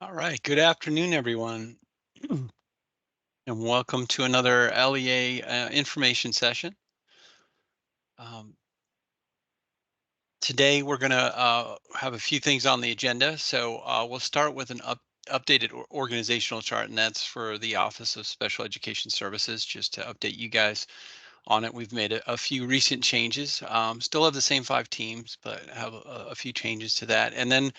All right. Good afternoon, everyone, and welcome to another LEA information session. Um, Today, we're going to have a few things on the agenda. So we'll start with an updated organizational chart, and that's for the Office of Special Education Services, just to update you guys on it. We've made a few recent changes. Still have the same 5 teams, but have a few changes to that. And then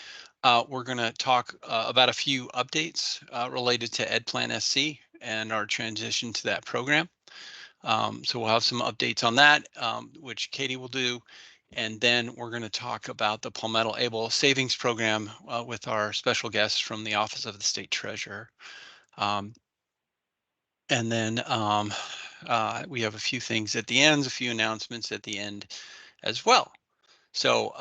we're going to talk about a few updates related to EdPlan SC and our transition to that program. So we'll have some updates on that, which Katie will do. And then we're going to talk about the Palmetto Able Savings Program with our special guests from the Office of the State Treasurer. Um, and then we have a few things at the end, a few announcements at the end as well. So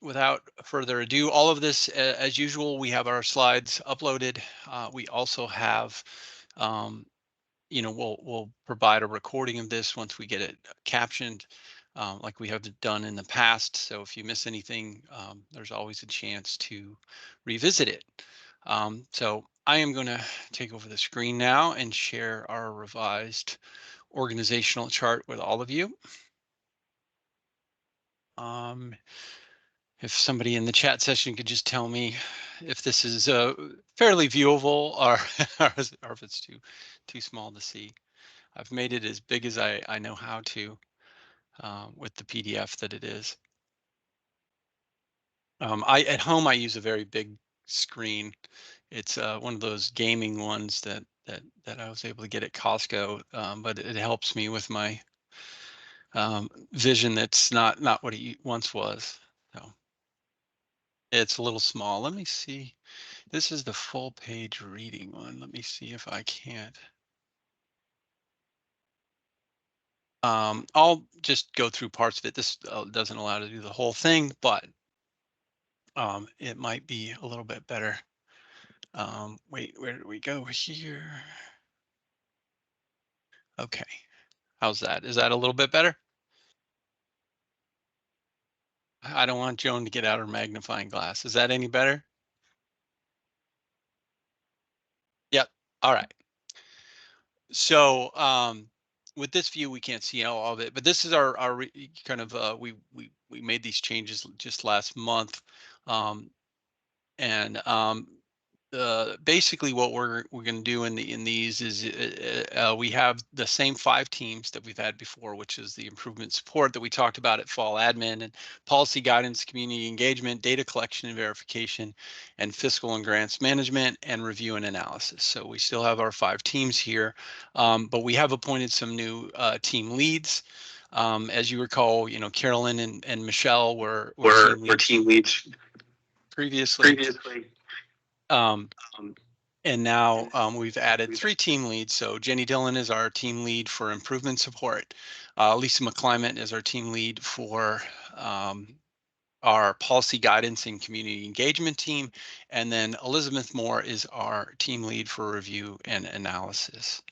without further ado, all of this, as usual, we have our slides uploaded. We also have, we'll provide a recording of this once we get it captioned, like we have done in the past. So if you miss anything, there's always a chance to revisit it. So I am going to take over the screen now and share our revised organizational chart with all of you. If somebody in the chat session could just tell me if this is fairly viewable or, or if it's too small to see. I've made it as big as I know how to with the PDF that it is. At home I use a very big screen. It's one of those gaming ones that I was able to get at Costco, but it helps me with my vision. That's not what it once was. So it's a little small. Let me see. This is the full page reading one. Let me see if I can't. I'll just go through parts of it. This doesn't allow to do the whole thing, but it might be a little bit better. Wait, where did we go here? Okay, how's that? Is that a little bit better? I don't want Joan to get out her magnifying glass. Is that any better? Yep. All right. So with this view, we can't see all of it, but this is our kind of we made these changes just last month, um, and basically what we're going to do in these is we have the same 5 teams that we've had before, which is the improvement support that we talked about at fall admin, and policy guidance, community engagement, data collection and verification, and fiscal and grants management, and review and analysis. So we still have our 5 teams here, but we have appointed some new team leads. As you recall, Carolyn and Michelle were team leads previously. previously. Um, Um, And now we've added 3 team leads. So Jenny Dillon is our team lead for improvement support. Lisa McClimate is our team lead for our policy guidance and community engagement team. And then Elizabeth Moore is our team lead for review and analysis.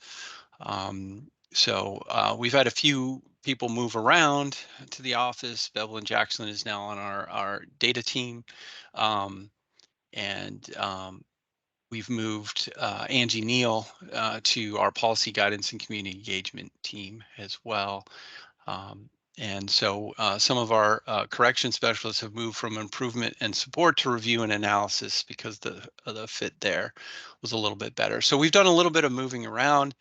So we've had a few people move around to the office. Bevelyn Jackson is now on our data team. And we've moved Angie Neal to our policy guidance and community engagement team as well. And so some of our correction specialists have moved from improvement and support to review and analysis because the fit there was a little bit better. So we've done a little bit of moving around.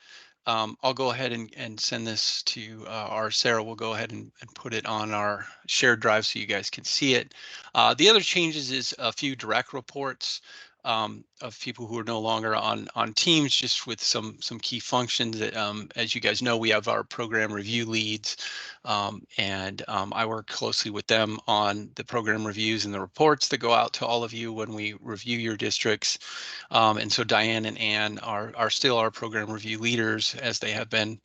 I'll go ahead and send this to our Sarah will go ahead and put it on our shared drive so you guys can see it. The other changes is a few direct reports of people who are no longer on teams, just with some key functions. That, as you guys know, we have our program review leads, and I work closely with them on the program reviews and the reports that go out to all of you when we review your districts. And so Diane and Ann are still our program review leaders, as they have been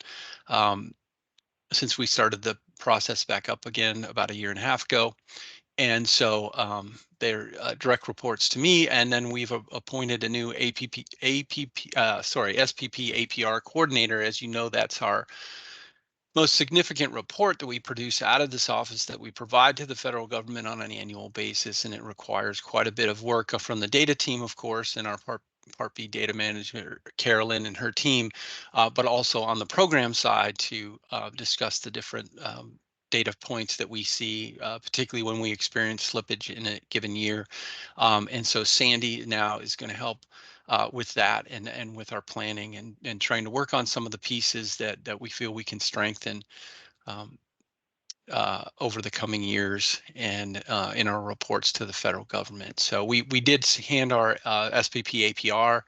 since we started the process back up again about a year and a half ago. And so they're direct reports to me, and then we've appointed a new SPP APR coordinator. As you know, that's our most significant report that we produce out of this office that we provide to the federal government on an annual basis, and it requires quite a bit of work from the data team, of course, and our Part B data manager, Carolyn, and her team, but also on the program side to discuss the different data points that we see, particularly when we experience slippage in a given year. And so Sandy now is going to help with that and with our planning and trying to work on some of the pieces that we feel we can strengthen um, over the coming years and in our reports to the federal government. So we did hand our SPP APR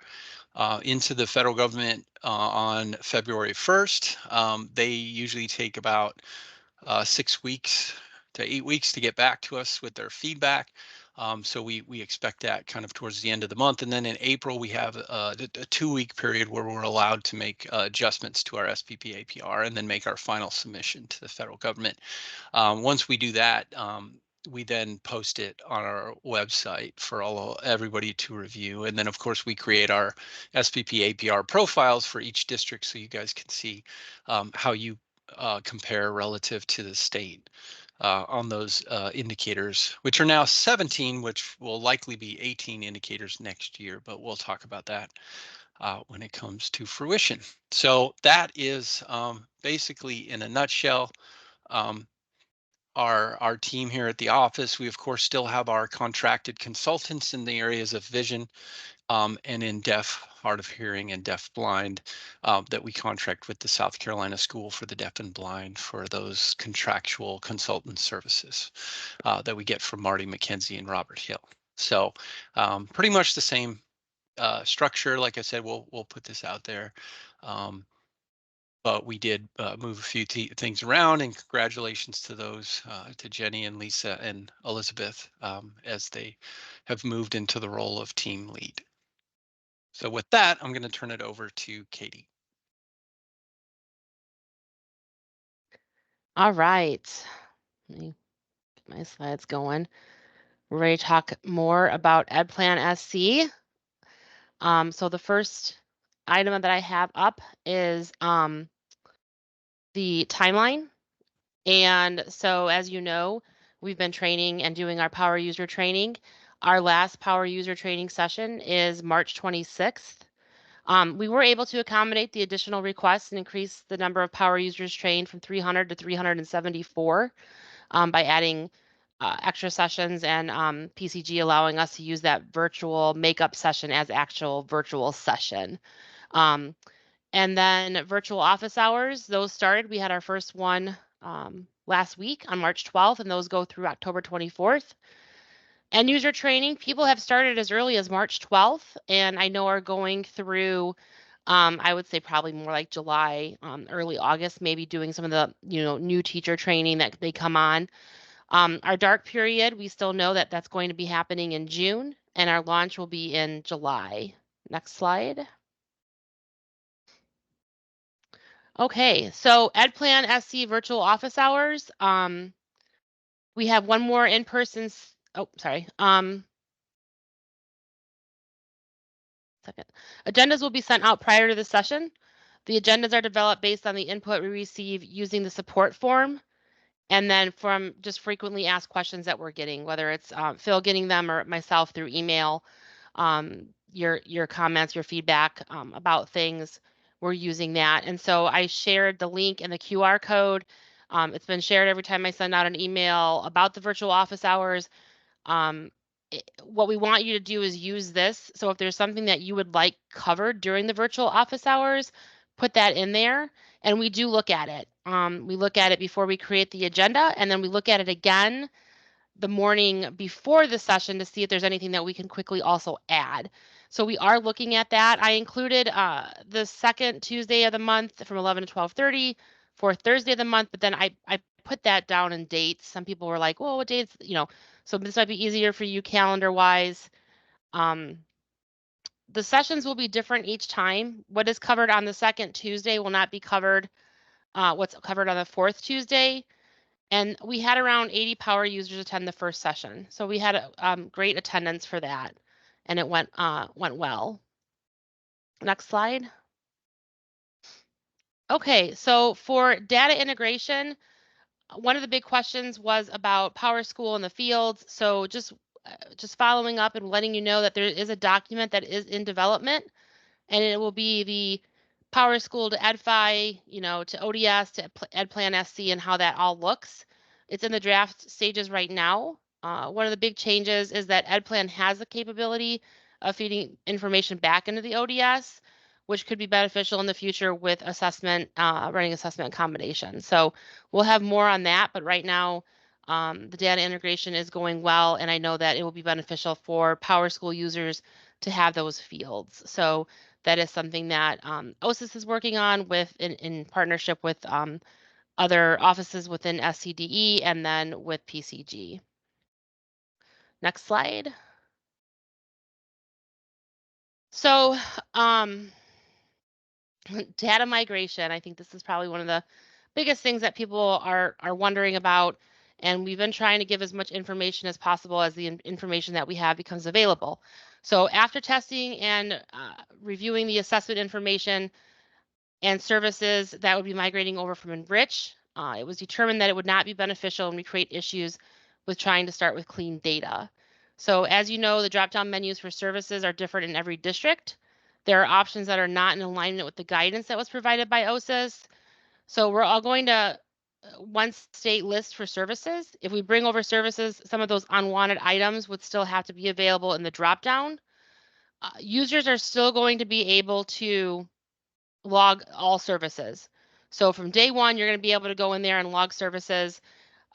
into the federal government on February 1st. They usually take about 6 weeks to 8 weeks to get back to us with their feedback. So we expect that kind of towards the end of the month. And then in April, we have a 2-week period where we're allowed to make adjustments to our SPP APR and then make our final submission to the federal government. Once we do that, we then post it on our website for everybody to review. And then, of course, we create our SPP APR profiles for each district so you guys can see how you compare relative to the state on those indicators, which are now 17, which will likely be 18 indicators next year, but we'll talk about that when it comes to fruition. So that is basically, in a nutshell, um, our team here at the office. We, of course, still have our contracted consultants in the areas of vision and in deaf, hard of hearing, and deaf blind that we contract with the South Carolina School for the Deaf and Blind for those contractual consultant services that we get from Marty McKenzie and Robert Hill. So pretty much the same structure. Like I said, we'll put this out there. But we did move a few things around, and congratulations to those, to Jenny and Lisa and Elizabeth, as they have moved into the role of team lead. So with that, I'm going to turn it over to Katie. All right. Let me get my slides going. We're ready to talk more about EdPlan SC. So the first item that I have up is the timeline. And so as you know, we've been training and doing our power user training. Our last power user training session is March 26th. We were able to accommodate the additional requests and increase the number of power users trained from 300 to 374 by adding extra sessions and PCG allowing us to use that virtual makeup session as actual virtual session. And then virtual office hours, those started. We had our first one last week on March 12th, and those go through October 24th. End user training, people have started as early as March 12th, and I know are going through, I would say probably more like July, early August, maybe doing some of the, new teacher training that they come on. Our dark period, we still know that that's going to be happening in June, and our launch will be in July. Next slide. Okay, so EdPlan SC virtual office hours. We have one more in-person. Second. Agendas will be sent out prior to the session. The agendas are developed based on the input we receive using the support form, and then from just frequently asked questions that we're getting, whether it's Phil getting them or myself through email. Your comments, your feedback about things. We're using that. And so I shared the link and the QR code. It's been shared every time I send out an email about the virtual office hours. What we want you to do is use this. So if there's something that you would like covered during the virtual office hours, put that in there. And we do look at it. We look at it before we create the agenda, and then we look at it again the morning before the session to see if there's anything that we can quickly also add. So we are looking at that. I included the second Tuesday of the month from 11 to 12:30, fourth Thursday of the month, but then I put that down in dates. Some people were like, well, what dates, so this might be easier for you calendar wise. The sessions will be different each time. What is covered on the second Tuesday will not be covered, what's covered on the fourth Tuesday. And we had around 80 power users attend the first session. So we had great attendance for that, and it went well. Next slide. Okay, so for data integration, one of the big questions was about PowerSchool in the fields. So just following up and letting you know that there is a document that is in development, and it will be the PowerSchool to EdFi, to ODS, to EdPlan SC, and how that all looks. It's in the draft stages right now. One of the big changes is that EdPlan has the capability of feeding information back into the ODS, which could be beneficial in the future with assessment, running assessment combinations. So we'll have more on that, but right now the data integration is going well, and I know that it will be beneficial for PowerSchool users to have those fields. So that is something that OSIS is working on in partnership with other offices within SCDE and then with PCG. Next slide. So data migration, I think this is probably one of the biggest things that people are wondering about, and we've been trying to give as much information as possible as the information that we have becomes available. So after testing and reviewing the assessment information and services that would be migrating over from Enrich, it was determined that it would not be beneficial and would create issues with trying to start with clean data. So as you know, the drop-down menus for services are different in every district. There are options that are not in alignment with the guidance that was provided by OSIS. So we're all going to one state list for services. If we bring over services, some of those unwanted items would still have to be available in the drop-down. Users are still going to be able to log all services. So from day one, you're going to be able to go in there and log services.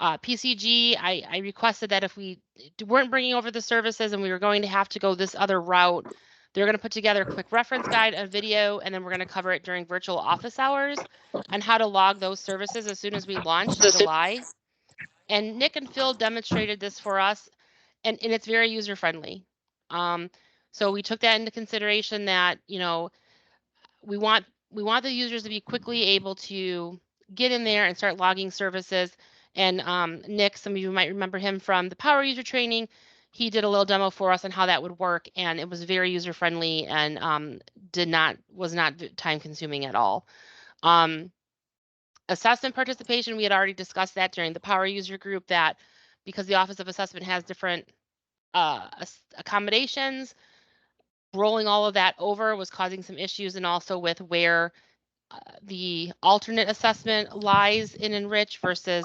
PCG, I requested that if we weren't bringing over the services and we were going to have to go this other route, they're going to put together a quick reference guide, a video, and then we're going to cover it during virtual office hours on how to log those services as soon as we launch in July. And Nick and Phil demonstrated this for us, and it's very user friendly. So we took that into consideration that, we want the users to be quickly able to get in there and start logging services. And Nick, some of you might remember him from the Power User training. He did a little demo for us on how that would work, and it was very user friendly and was not time consuming at all. Assessment participation, we had already discussed that during the Power User group, that because the Office of Assessment has different accommodations, rolling all of that over was causing some issues, and also with where the alternate assessment lies in Enrich versus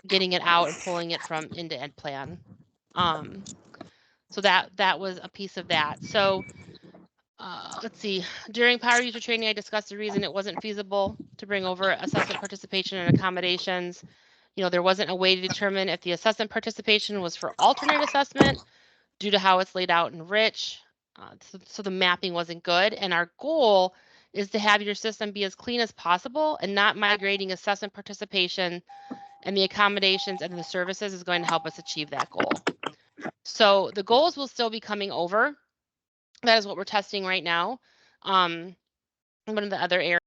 getting it out and pulling it from into EdPlan. So that was a piece of that. So let's see, during Power User training, I discussed the reason it wasn't feasible to bring over assessment participation and accommodations. There wasn't a way to determine if the assessment participation was for alternate assessment due to how it's laid out in Enrich. So the mapping wasn't good. And our goal is to have your system be as clean as possible, and not migrating assessment participation and the accommodations and the services is going to help us achieve that goal. So the goals will still be coming over. That is what we're testing right now. One of the other areas.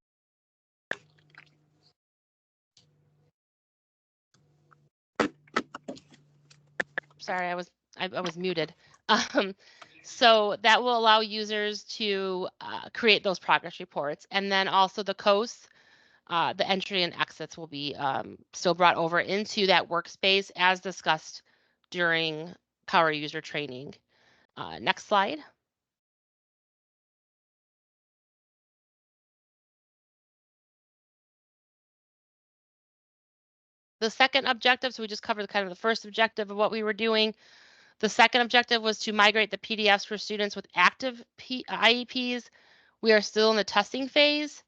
Sorry, I was muted. So that will allow users to create those progress reports, and then also the coasts, the entry and exits will be still brought over into that workspace as discussed during Power User training. Next slide. The second objective, so we just covered kind of the first objective of what we were doing. The second objective was to migrate the PDFs for students with active IEPs. We are still in the testing phase.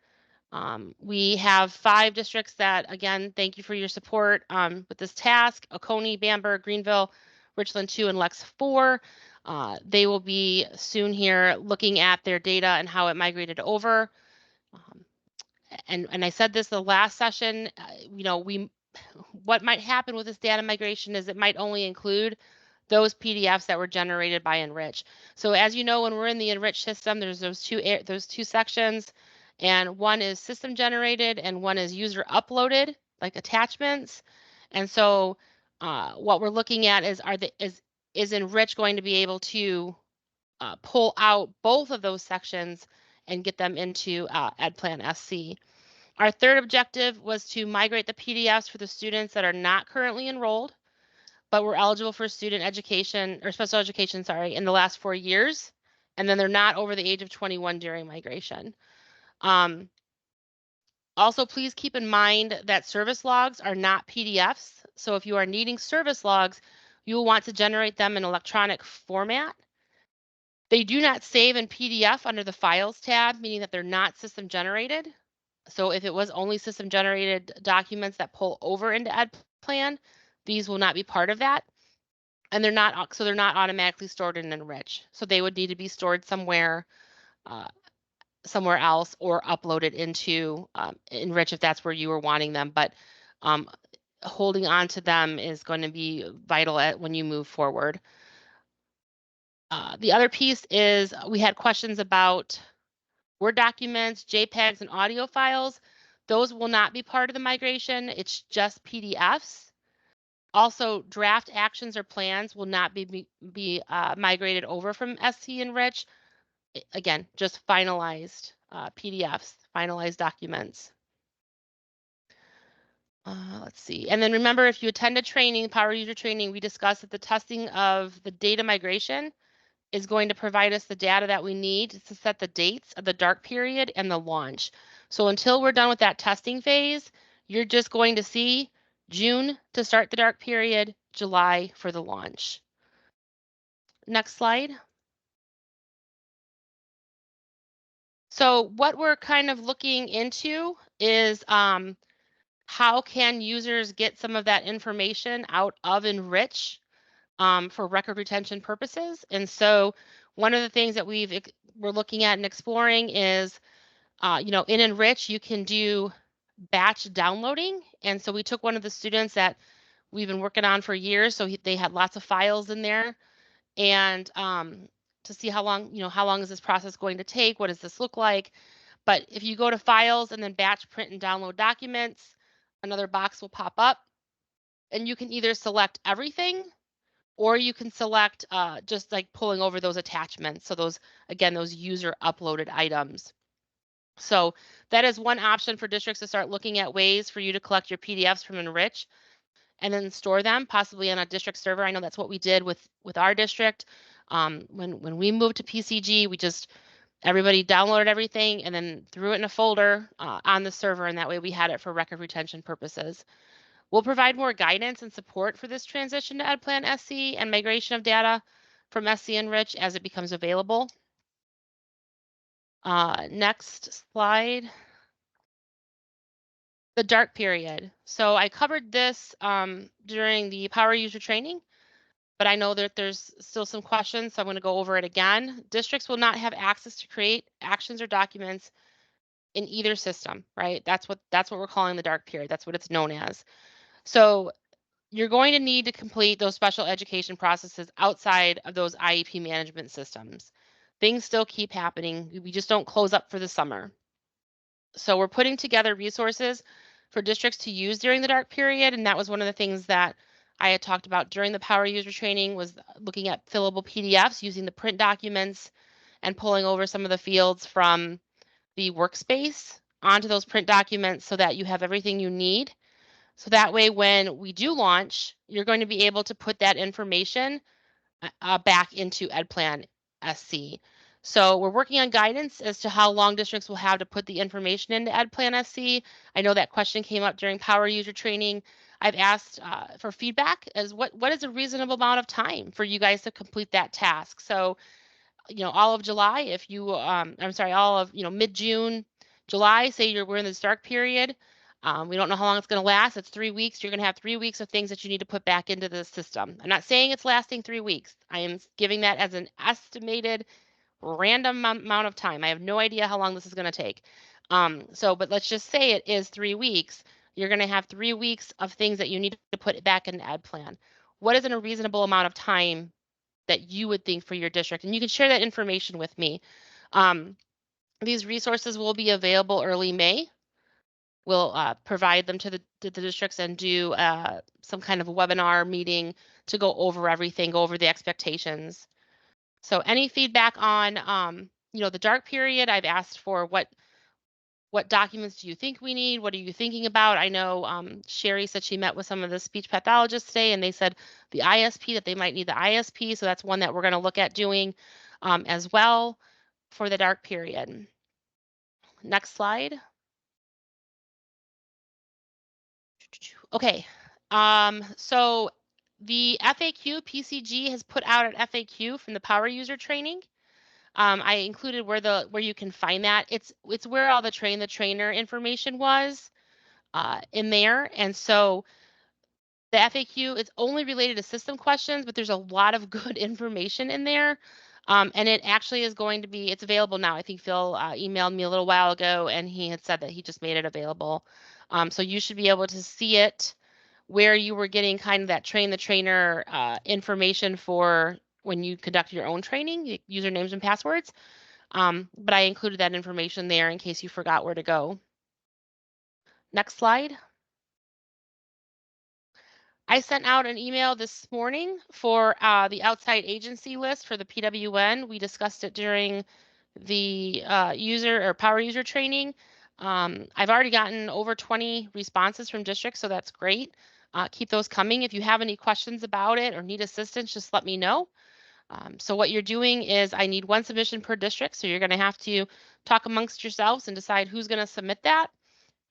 We have 5 districts that, again, thank you for your support with this task: Oconee, Bamberg, Greenville, Richland 2, and Lex 4. They will be soon here looking at their data and how it migrated over. And I said this the last session, what might happen with this data migration is it might only include those PDFs that were generated by Enrich. So as you know, when we're in the Enrich system, there's those two sections, and one is system generated and one is user uploaded, like attachments. And so what we're looking at is Enrich going to be able to pull out both of those sections and get them into EdPlan SC. Our third objective was to migrate the PDFs for the students that are not currently enrolled, but were eligible for student education or special education, in the last 4 years. And then they're not over the age of 21 during migration. Also, please keep in mind that service logs are not PDFs. So if you are needing service logs, you will want to generate them in electronic format. They do not save in PDF under the Files tab, meaning that they're not system generated. So if it was only system generated documents that pull over into EdPlan, these will not be part of that. And they're not automatically stored in Enrich. So they would need to be stored somewhere else or uploaded into Enrich if that's where you were wanting them. But holding on to them is going to be vital when you move forward. The other piece is we had questions about Word documents, JPEGs, and audio files. Those will not be part of the migration. It's just PDFs. Also, draft actions or plans will not be migrated over from SC Enrich. Again, just finalized PDFs, finalized documents. Let's see. And then remember, if you attended training, Power User training, we discussed that the testing of the data migration is going to provide us the data that we need to set the dates of the dark period and the launch. So until we're done with that testing phase, you're just going to see June to start the dark period, July for the launch. Next slide. So what we're kind of looking into is how can users get some of that information out of Enrich for record retention purposes. And so one of the things that we're looking at and exploring is, in Enrich, you can do batch downloading. And so we took one of the students that we've been working on for years. So they had lots of files in there, and to see how long is this process going to take? What does this look like? But if you go to files and then batch, print, and download documents, another box will pop up, and you can either select everything, or you can select just like pulling over those attachments. So those user uploaded items. So that is one option for districts to start looking at ways for you to collect your PDFs from Enrich and then store them possibly on a district server. I know that's what we did with our district. When we moved to PCG, everybody downloaded everything and then threw it in a folder on the server, and that way we had it for record retention purposes. We'll provide more guidance and support for this transition to EdPlan SC and migration of data from SC Enrich as it becomes available. Next slide. The dark period. So I covered this during the Power User training, but I know that there's still some questions, so I'm going to go over it again. Districts will not have access to create actions or documents in either system, right? That's what we're calling the dark period. That's what it's known as. So you're going to need to complete those special education processes outside of those IEP management systems. Things still keep happening. We just don't close up for the summer. So we're putting together resources for districts to use during the dark period. And that was one of the things that I had talked about during the Power User training, was looking at fillable PDFs, using the print documents and pulling over some of the fields from the workspace onto those print documents so that you have everything you need. So that way, when we do launch, you're going to be able to put that information back into EdPlan SC. So we're working on guidance as to how long districts will have to put the information into EdPlan SC. I know that question came up during Power User training. I've asked for feedback as what is a reasonable amount of time for you guys to complete that task. So, all of July, if you, all of, mid-June, July, say we're in this dark period. We don't know how long it's going to last. It's 3 weeks. You're going to have 3 weeks of things that you need to put back into the system. I'm not saying it's lasting 3 weeks. I am giving that as an estimated random amount of time. I have no idea how long this is going to take. But let's just say it is 3 weeks. You're going to have 3 weeks of things that you need to put back in EdPlan. What is in a reasonable amount of time that you would think for your district? And you can share that information with me. These resources will be available early May. We'll provide them to the districts and do some kind of a webinar meeting to go over everything, go over the expectations. So any feedback on, the dark period? I've asked for what what documents do you think we need? What are you thinking about? I know Sherry said she met with some of the speech pathologists today, and they said the ISP, that they might need the ISP. So that's one that we're going to look at doing as well for the dark period. Next slide. Okay, so the FAQ PCG has put out an FAQ from the power user training. I included where you can find that. It's where all the train the trainer information was in there, and so the FAQ is only related to system questions, but there's a lot of good information in there. And it actually is going to be, it's available now. I think Phil emailed me a little while ago and he had said that he just made it available. So you should be able to see it where you were getting kind of that train the trainer information for when you conduct your own training, usernames and passwords. But I included that information there in case you forgot where to go. Next slide. I sent out an email this morning for the outside agency list for the PWN. We discussed it during the user or power user training. I've already gotten over 20 responses from districts, so that's great. Keep those coming. If you have any questions about it or need assistance, just let me know. So what you're doing is I need one submission per district, so you're going to have to talk amongst yourselves and decide who's going to submit that,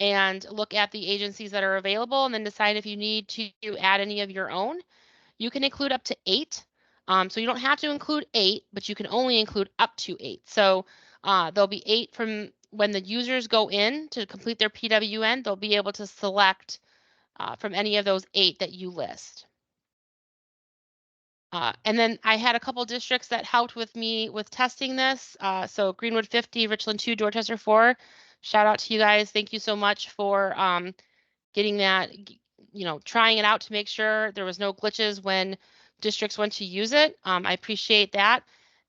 and look at the agencies that are available and then decide if you need to add any of your own. You can include up to 8. So you don't have to include 8, but you can only include up to 8. So there'll be 8 from when the users go in to complete their PWN, they'll be able to select from any of those 8 that you list. And then I had a couple districts that helped with me with testing this. So Greenwood 50, Richland 2, Dorchester 4. Shout out to you guys. Thank you so much for getting that, trying it out to make sure there was no glitches when districts went to use it. I appreciate that.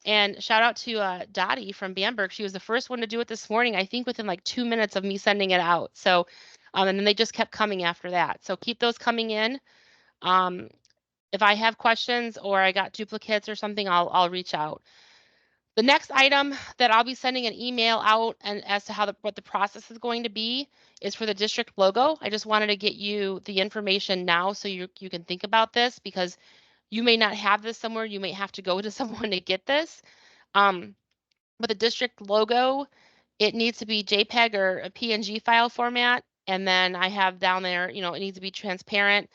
And shout out to Dottie from Bamberg. She was the first one to do it this morning, I think within like 2 minutes of me sending it out. So, and then they just kept coming after that. So keep those coming in. If I have questions or I got duplicates or something, I'll reach out. The next item that I'll be sending an email out and as to what the process is going to be is for the district logo. I just wanted to get you the information now so you can think about this, because you may not have this somewhere. You may have to go to someone to get this. But the district logo, it needs to be JPEG or a PNG file format. And then I have down there, it needs to be transparent,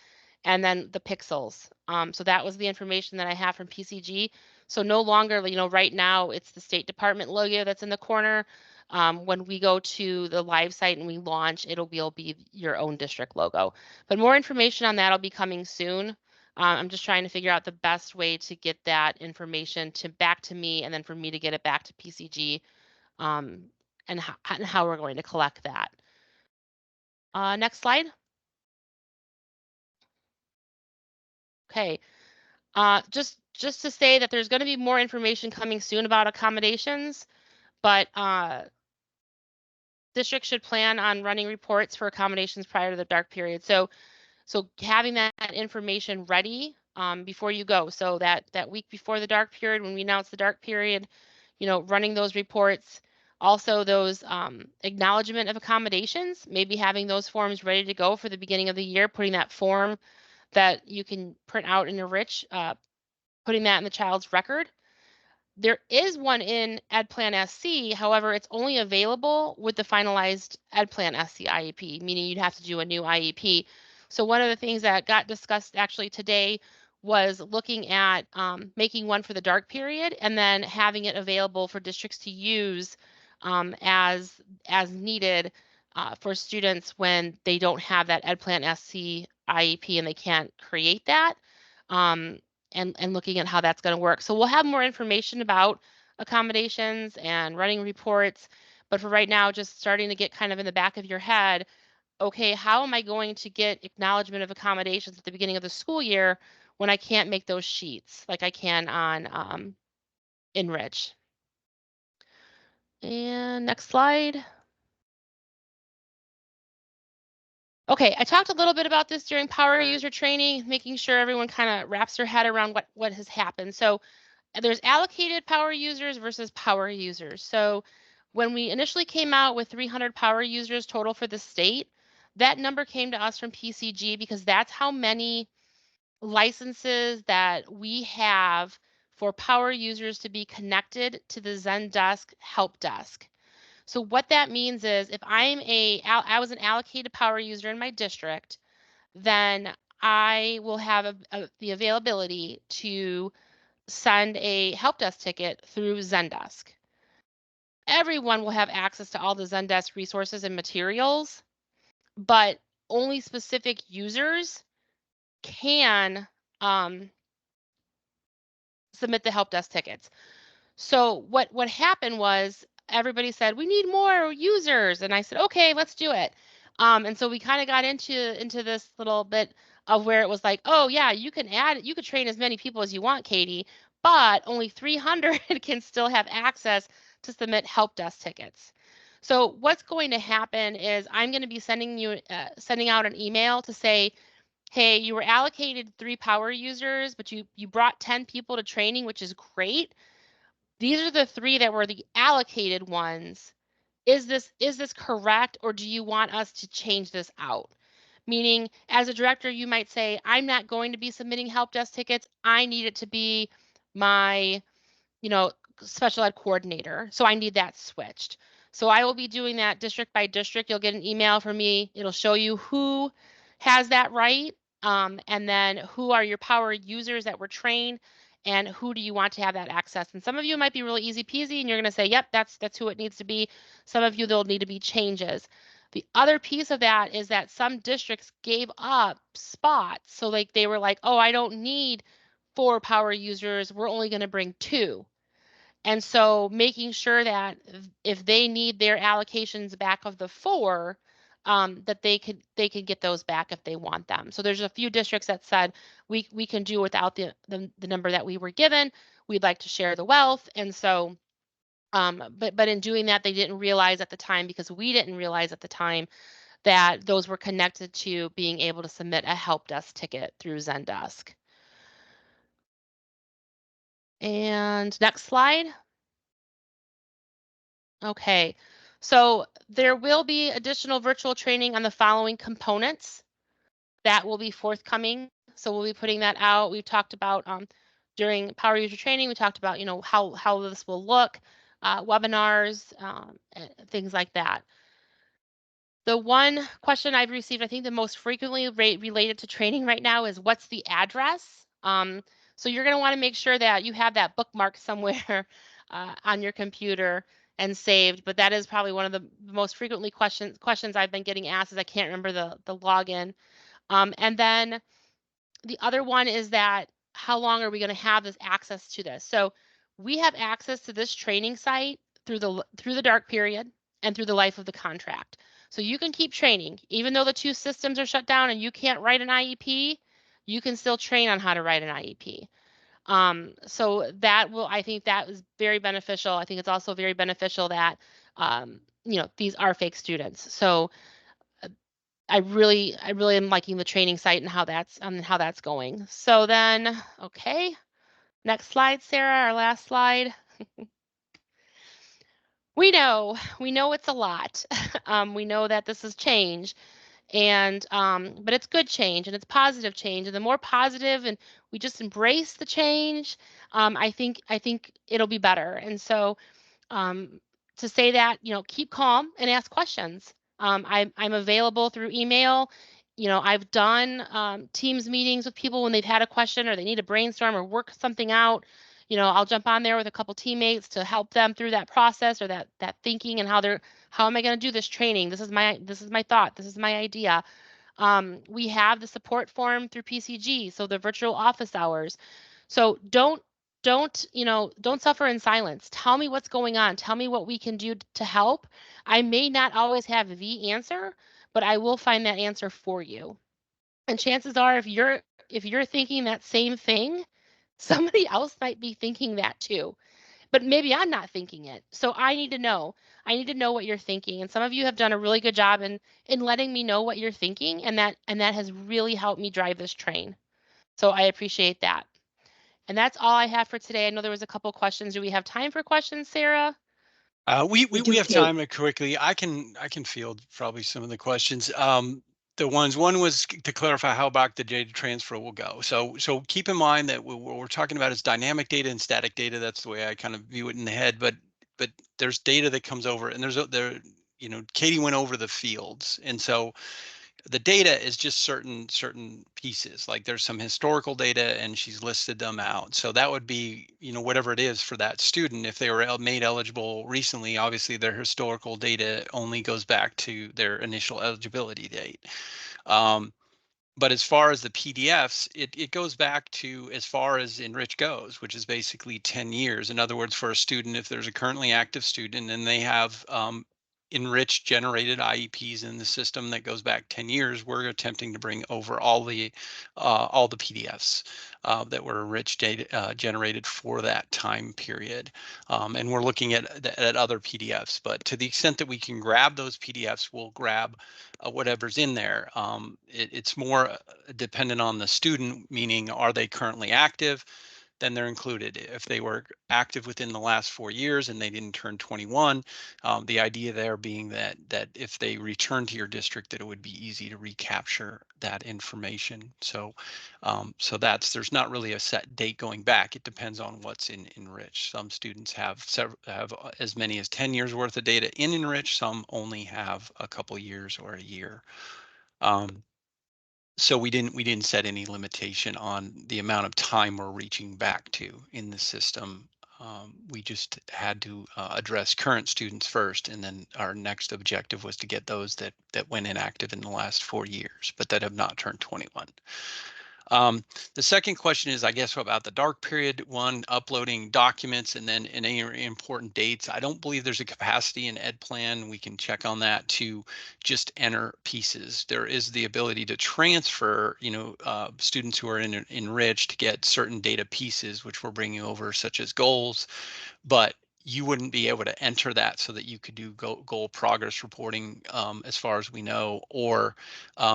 and then the pixels. So that was the information that I have from PCG. So no longer, right now it's the State Department logo that's in the corner. When we go to the live site and we launch, it'll be your own district logo. But more information on that will be coming soon. I'm just trying to figure out the best way to get that information back to me, and then for me to get it back to PCG, and how we're going to collect that. Next slide. Okay. Just to say that there's going to be more information coming soon about accommodations, but districts should plan on running reports for accommodations prior to the dark period. So having that information ready before you go. So that week before the dark period, when we announce the dark period, running those reports. Also those acknowledgement of accommodations, maybe having those forms ready to go for the beginning of the year, putting that form that you can print out in Enrich, putting that in the child's record. There is one in EdPlan SC, however, it's only available with the finalized EdPlan SC IEP, meaning you'd have to do a new IEP. So one of the things that got discussed actually today was looking at making one for the dark period and then having it available for districts to use as needed for students when they don't have that EdPlan SC IEP and they can't create that. And looking at how that's going to work. So we'll have more information about accommodations and running reports, but for right now, just starting to get kind of in the back of your head, okay, how am I going to get acknowledgement of accommodations at the beginning of the school year when I can't make those sheets like I can on Enrich? And next slide. Okay, I talked a little bit about this during power user training, making sure everyone kind of wraps their head around what has happened. So there's allocated power users versus power users. So When we initially came out with 300 power users total for the state, that number came to us from PCG because that's how many licenses that we have for power users to be connected to the Zendesk help desk. So what that means is if I was an allocated power user in my district, then I will have the availability to send a help desk ticket through Zendesk. Everyone will have access to all the Zendesk resources and materials, but only specific users can submit the help desk tickets. So what happened was everybody said we need more users, and I said okay, let's do it. And so we kind of got into this little bit of where it was like, oh yeah, you could train as many people as you want, Katie, but only 300 can still have access to submit help desk tickets. So what's going to happen is I'm going to be sending out an email to say, hey, you were allocated 3 power users, but you brought 10 people to training, which is great. These are the 3 that were the allocated ones. Is this correct, or do you want us to change this out? Meaning, as a director, you might say, I'm not going to be submitting help desk tickets. I need it to be my, special ed coordinator. So I need that switched. So I will be doing that district by district. You'll get an email from me. It'll show you who has that right, and then who are your power users that were trained, and who do you want to have that access. And some of you might be really easy peasy, and you're going to say, yep, that's who it needs to be. Some of you, there'll need to be changes. The other piece of that is that some districts gave up spots. So like they were like, oh, I don't need 4 power users. We're only going to bring 2. And so making sure that if they need their allocations back of the 4, that they could get those back if they want them. So there's a few districts that said we can do without the number that we were given. We'd like to share the wealth. And so but in doing that, they didn't realize at the time, because we didn't realize at the time, that those were connected to being able to submit a help desk ticket through Zendesk. And next slide. Okay, so there will be additional virtual training on the following components that will be forthcoming. So we'll be putting that out. We've talked about during power user training, we talked about, how this will look, webinars, things like that. The one question I've received, I think the most frequently related to training right now, is what's the address? So you're going to want to make sure that you have that bookmark somewhere on your computer and saved. But that is probably one of the most frequently questions I've been getting asked, is I can't remember the login. And then the other one is that how long are we going to have this access to this? So we have access to this training site through the dark period and through the life of the contract. So you can keep training, even though the 2 systems are shut down and you can't write an IEP, you can still train on how to write an IEP. So I think that is very beneficial. I think it's also very beneficial that, these are fake students. So I really am liking the training site and how that's going. So then, okay, next slide, Sarah, our last slide. We know it's a lot. We know that this is change, and but it's good change and it's positive change. And the more positive and we just embrace the change, I think it'll be better. And so to say that, keep calm and ask questions. I'm available through email. I've done Teams meetings with people when they've had a question or they need to brainstorm or work something out. I'll jump on there with a couple teammates to help them through that process or that thinking, and how am I going to do this training? This is my thought. This is my idea. We have the support form through PCG, so the virtual office hours. So don't suffer in silence. Tell me what's going on. Tell me what we can do to help. I may not always have the answer, but I will find that answer for you. And chances are, if you're thinking that same thing, somebody else might be thinking that too. But maybe I'm not thinking it. So I need to know. I need to know what you're thinking. And some of you have done a really good job in letting me know what you're thinking, and that has really helped me drive this train. So I appreciate that. And that's all I have for today. I know there was a couple questions. Do we have time for questions, Sarah? We do have take. time to quickly. I can field probably some of the questions. The one was to clarify how back the data transfer will go. So keep in mind that what we're talking about is dynamic data and static data. That's the way I kind of view it in the head. But there's data that comes over, and there. Katie went over the fields, and so the data is just certain pieces. Like there's some historical data and she's listed them out, so that would be whatever it is for that student. If they were made eligible recently, obviously their historical data only goes back to their initial eligibility date. But as far as the PDFs, it goes back to as far as Enrich goes, which is basically 10 years. In other words, for a student, if there's a currently active student and they have Enrich generated IEPs in the system that goes back 10 years, we're attempting to bring over all the PDFs that were Enrich data generated for that time period. And we're looking at other PDFs, but to the extent that we can grab those PDFs, we'll grab whatever's in there. It's more dependent on the student, meaning are they currently active? Then they're included. If they were active within the last 4 years and they didn't turn 21, the idea there being that if they return to your district, that it would be easy to recapture that information. So there's not really a set date going back. It depends on what's in Enrich. Some students have as many as 10 years worth of data in Enrich. Some only have a couple years or a year. So we didn't set any limitation on the amount of time we're reaching back to in the system. We just had to address current students first, and then our next objective was to get those that went inactive in the last 4 years, but that have not turned 21. The second question is, I guess, about the dark period one, uploading documents and then any important dates. I don't believe there's a capacity in EdPlan. We can check on that to just enter pieces. There is the ability to transfer, students who are in Enrich to get certain data pieces, which we're bringing over, such as goals, but you wouldn't be able to enter that so that you could do goal progress reporting, as far as we know, or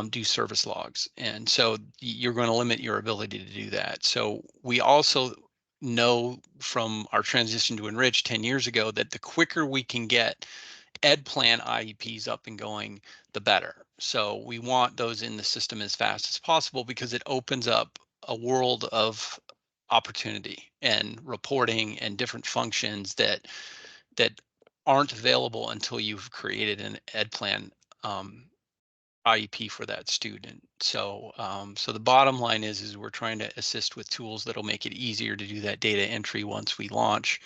do service logs. And so you're going to limit your ability to do that. So we also know from our transition to Enrich 10 years ago that the quicker we can get EdPlan IEPs up and going, the better. So we want those in the system as fast as possible because it opens up a world of opportunity and reporting and different functions that aren't available until you've created an EdPlan IEP for that student. So the bottom line is we're trying to assist with tools that'll make it easier to do that data entry once we launch.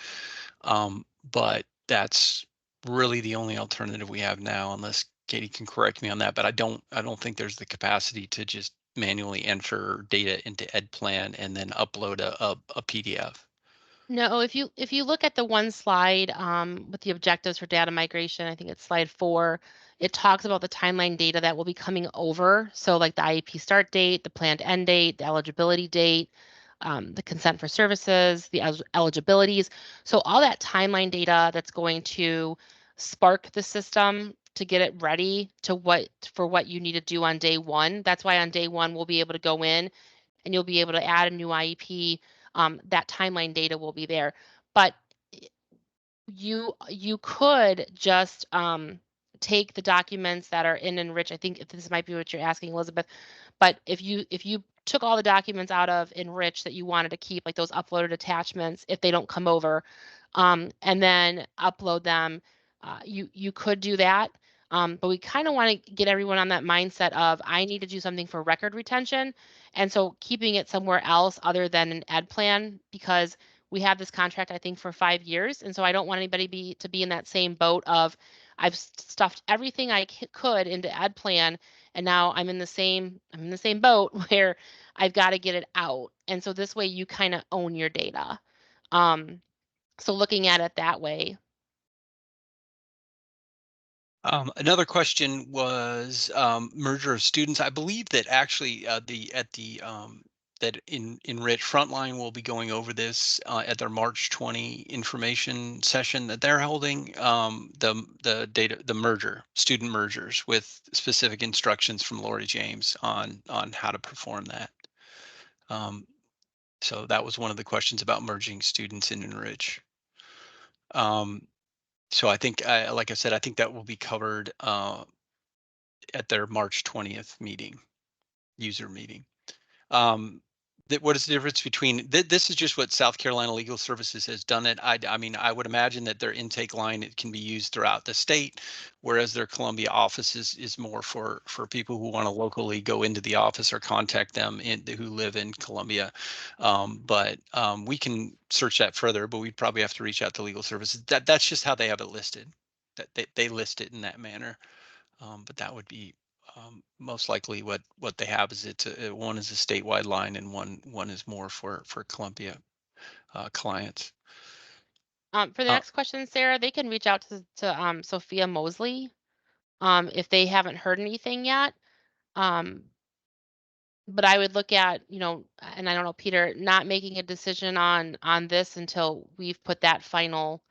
But that's really the only alternative we have now, unless Katie can correct me on that. But I don't think there's the capacity to just manually enter data into EdPlan and then upload a PDF. No, if you look at the one slide with the objectives for data migration, I think it's slide 4, it talks about the timeline data that will be coming over. So like the IEP start date, the planned end date, the eligibility date, the consent for services, the eligibilities. So all that timeline data that's going to spark the system to get it ready to what you need to do on day one. That's why on day one we'll be able to go in and you'll be able to add a new IEP. That timeline data will be there. But you could just take the documents that are in Enrich. I think if this might be what you're asking, Elizabeth. But if you took all the documents out of Enrich that you wanted to keep, like those uploaded attachments, if they don't come over, and then upload them, you could do that. But we kind of want to get everyone on that mindset of I need to do something for record retention. And so keeping it somewhere else other than an EdPlan, because we have this contract, I think, for 5 years. And so I don't want anybody to be in that same boat of I've stuffed everything I could into EdPlan, and now I'm in the same boat where I've got to get it out. And so this way you kind of own your data. So looking at it that way. Another question was merger of students. I believe that actually that in Enrich Frontline will be going over this at their March 20 information session that they're holding. The merger, student mergers, with specific instructions from Lori James on how to perform that. So that was one of the questions about merging students in Enrich. So I think, like I said, I think that will be covered at their March 20th meeting, user meeting. Um, what is the difference between this is just what South Carolina Legal Services has done it. I mean, I would imagine that their intake line, it can be used throughout the state, whereas their Columbia office is more for people who want to locally go into the office or contact them who live in Columbia. But we can search that further, but we'd probably have to reach out to legal services. That's just how they have it listed. That they list it in that manner. But that would be most likely what they have. Is one is a statewide line, and one is more for Columbia clients. For the next question, Sarah, they can reach out to Sophia Mosley if they haven't heard anything yet. But I would look at, and I don't know, Peter, not making a decision on this until we've put that final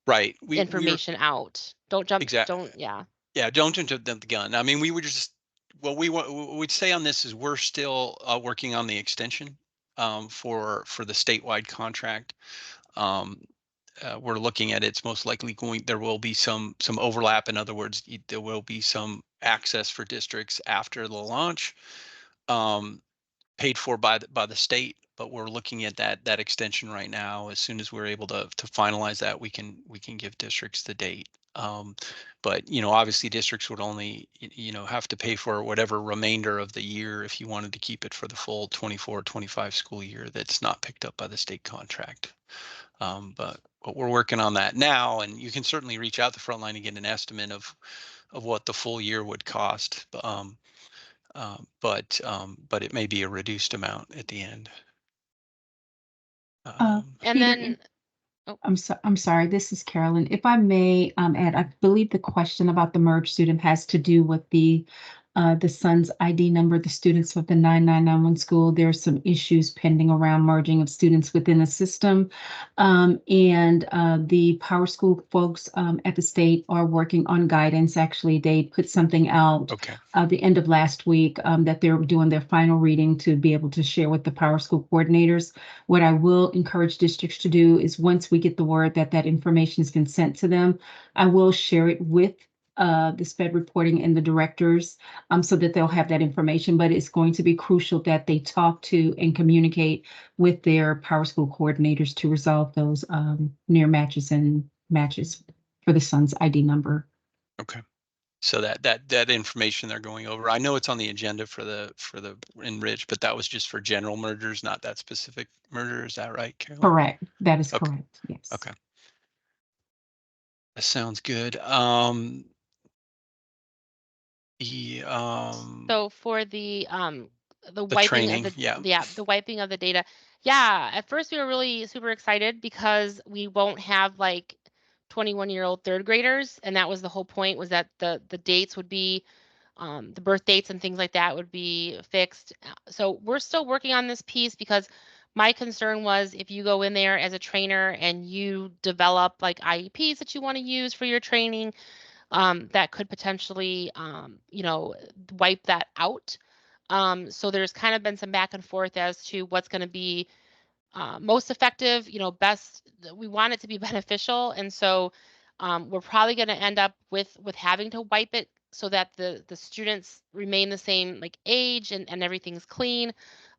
Right. We're information out. Don't jump. exactly. Yeah. Yeah. Don't jump the gun. I mean, we would just what we'd say on this is we're still working on the extension for the statewide contract. Um, we're looking at it's most likely there will be some overlap. In other words, there will be some access for districts after the launch, paid for by the state. But we're looking at that extension right now. As soon as we're able to finalize that, we can give districts the date. But obviously districts would only have to pay for whatever remainder of the year if you wanted to keep it for the full 24-25 school year that's not picked up by the state contract. But we're working on that now, and you can certainly reach out to Frontline and get an estimate of what the full year would cost. But it may be a reduced amount at the end. And Peter, then, oh, I'm sorry, this is Carolyn. If I may add, I believe the question about the merged student has to do with the son's ID number, the students with the 9991 school. There's some issues pending around merging of students within the system. And the Power School folks at the state are working on guidance. Actually, they put something out Okay. The end of last week that they're doing their final reading to be able to share with the Power School coordinators. What I will encourage districts to do is once we get the word that information has been sent to them, I will share it with the SPED reporting and the directors so that they'll have that information. But it's going to be crucial that they talk to and communicate with their Power School coordinators to resolve those near matches and matches for the son's ID number. Okay. So that information they're going over, I know it's on the agenda for the Enrich, but that was just for general mergers, not that specific merger. Is that right, Carolyn? Correct. That is Okay. correct. Yes. Okay. That sounds good. so for the wiping training, of the wiping of the data. Yeah, at first we were really super excited because we won't have like 21-year-old third graders, and that was the whole point, was that the dates would be the birth dates and things like that would be fixed. So we're still working on this piece because my concern was if you go in there as a trainer and you develop like IEPs that you want to use for your training, that could potentially, wipe that out. So there's kind of been some back and forth as to what's going to be most effective, best. We want it to be beneficial. And so we're probably going to end up with having to wipe it so that the students remain the same like age and everything's clean.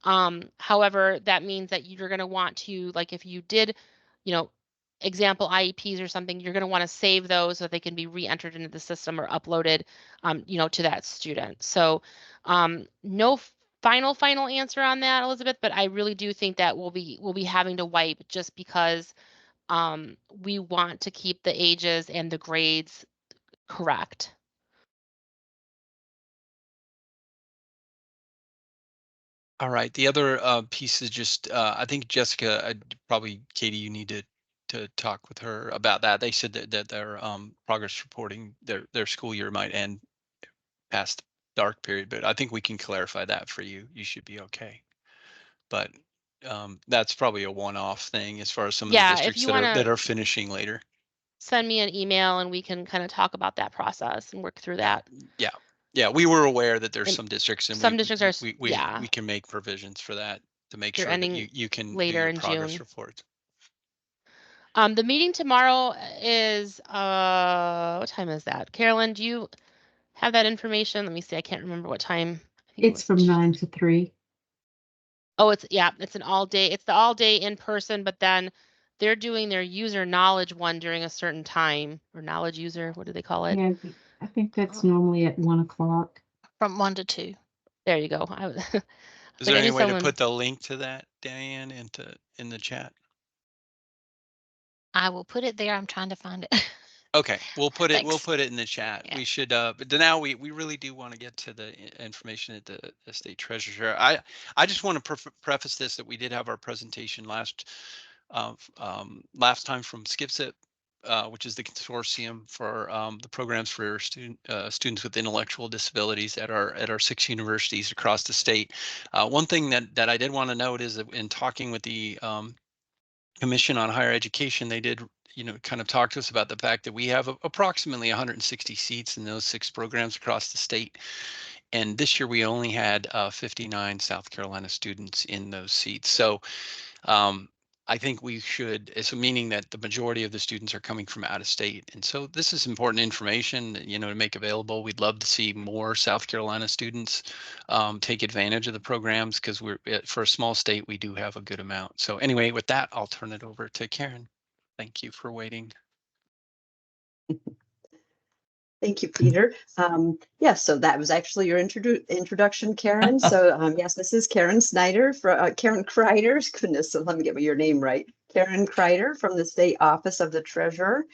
However, that means that you're going to want to, like, if you did, example IEPs or something, you're going to want to save those so they can be re-entered into the system or uploaded, to that student. So no final answer on that, Elizabeth, but I really do think that we'll be having to wipe just because we want to keep the ages and the grades correct. All right. The other piece is just, I think Jessica, probably Katie, you need to talk with her about that. They said that their progress reporting, their school year might end past the dark period, but I think we can clarify that for you. You should be okay. But that's probably a one-off thing as far as some of the Yeah, if districts you that want are to finishing later. send me an email and we can kind of talk about that process and work through that. Yeah. We were aware that there's And some districts, and some districts are, we can make provisions for that to make they're sure that ending you can do later your in progress June. reports. The meeting tomorrow is, what time is that? Carolyn, do you have that information? Let me see. I can't remember what time. I think it It's was from 9 to 3. Oh, it's an all day. It's the all day in person, but then they're doing their user knowledge one during a certain time, or knowledge user, what do they call it? Yeah, I think that's normally at 1 o'clock. From 1 to 2. There you go. Is like, there I any knew way to someone- put the link to that, Diane, in the chat? I will put it there. I'm trying to find it. Okay, we'll put it Thanks. in the chat. Yeah. We should but now we really do want to get to the information at the state treasurer. I just want to preface this that we did have our presentation last time from SCIPSIP, which is the consortium for the programs for students with intellectual disabilities at our 6 universities across the state. One thing that I did want to note is that in talking with the Commission on Higher Education, they did kind of talk to us about the fact that we have approximately 160 seats in those 6 programs across the state. And this year we only had 59 South Carolina students in those seats. So I think we should, it's meaning that the majority of the students are coming from out of state. And so this is important information, to make available. We'd love to see more South Carolina students take advantage of the programs, because for a small state, we do have a good amount. So anyway, with that, I'll turn it over to Karen. Thank you for waiting. Thank you, Peter. Yes, so that was actually your introduction, Karen. So yes, this is Karen Snyder, Karen Kreider. Goodness, so let me get your name right. Karen Kreider from the State Office of the Treasurer.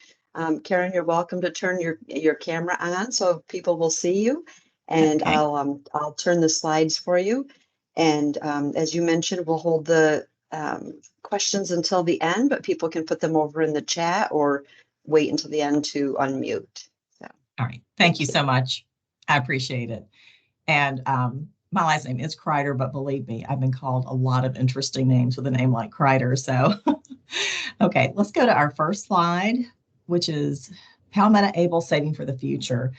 Karen, you're welcome to turn your camera on so people will see you. And Okay. I'll turn the slides for you. And as you mentioned, we'll hold the questions until the end, but people can put them over in the chat or wait until the end to unmute. All right. Thank you so much. I appreciate it. And my last name is Kreider, but believe me, I've been called a lot of interesting names with a name like Kreider. So, okay, let's go to our first slide, which is Palmetto Able Saving for the Future.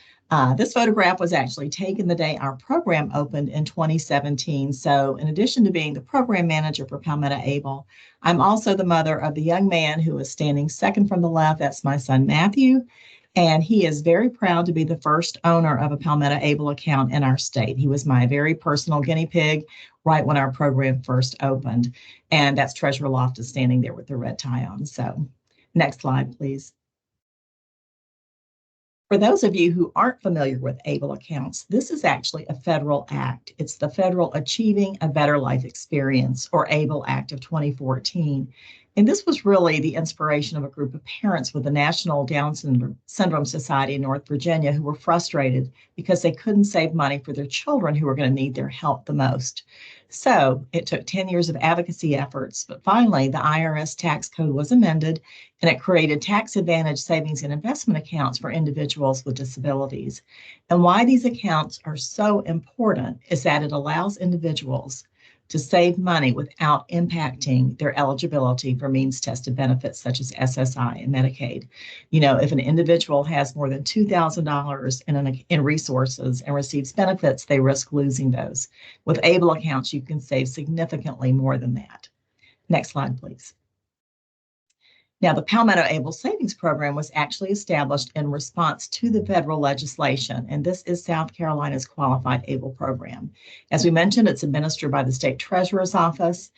This photograph was actually taken the day our program opened in 2017. So in addition to being the program manager for Palmetto Able, I'm also the mother of the young man who is standing second from the left. That's my son, Matthew. And he is very proud to be the first owner of a Palmetto Able account in our state. He was my very personal guinea pig right when our program first opened. And that's Treasurer Loftus standing there with the red tie on. So next slide, please. For those of you who aren't familiar with ABLE accounts, this is actually a federal act. It's the Federal Achieving a Better Life Experience, or ABLE Act of 2014. And this was really the inspiration of a group of parents with the National Down Syndrome Society in North Virginia who were frustrated because they couldn't save money for their children who were going to need their help the most. So it took 10 years of advocacy efforts, but finally the IRS tax code was amended and it created tax advantage savings and investment accounts for individuals with disabilities. And why these accounts are so important is that it allows individuals to save money without impacting their eligibility for means-tested benefits such as SSI and Medicaid. If an individual has more than $2,000 in resources and receives benefits, they risk losing those. With ABLE accounts, you can save significantly more than that. Next slide, please. Now, the Palmetto Able Savings Program was actually established in response to the federal legislation, and this is South Carolina's Qualified ABLE Program. As we mentioned, it's administered by the State Treasurer's Office.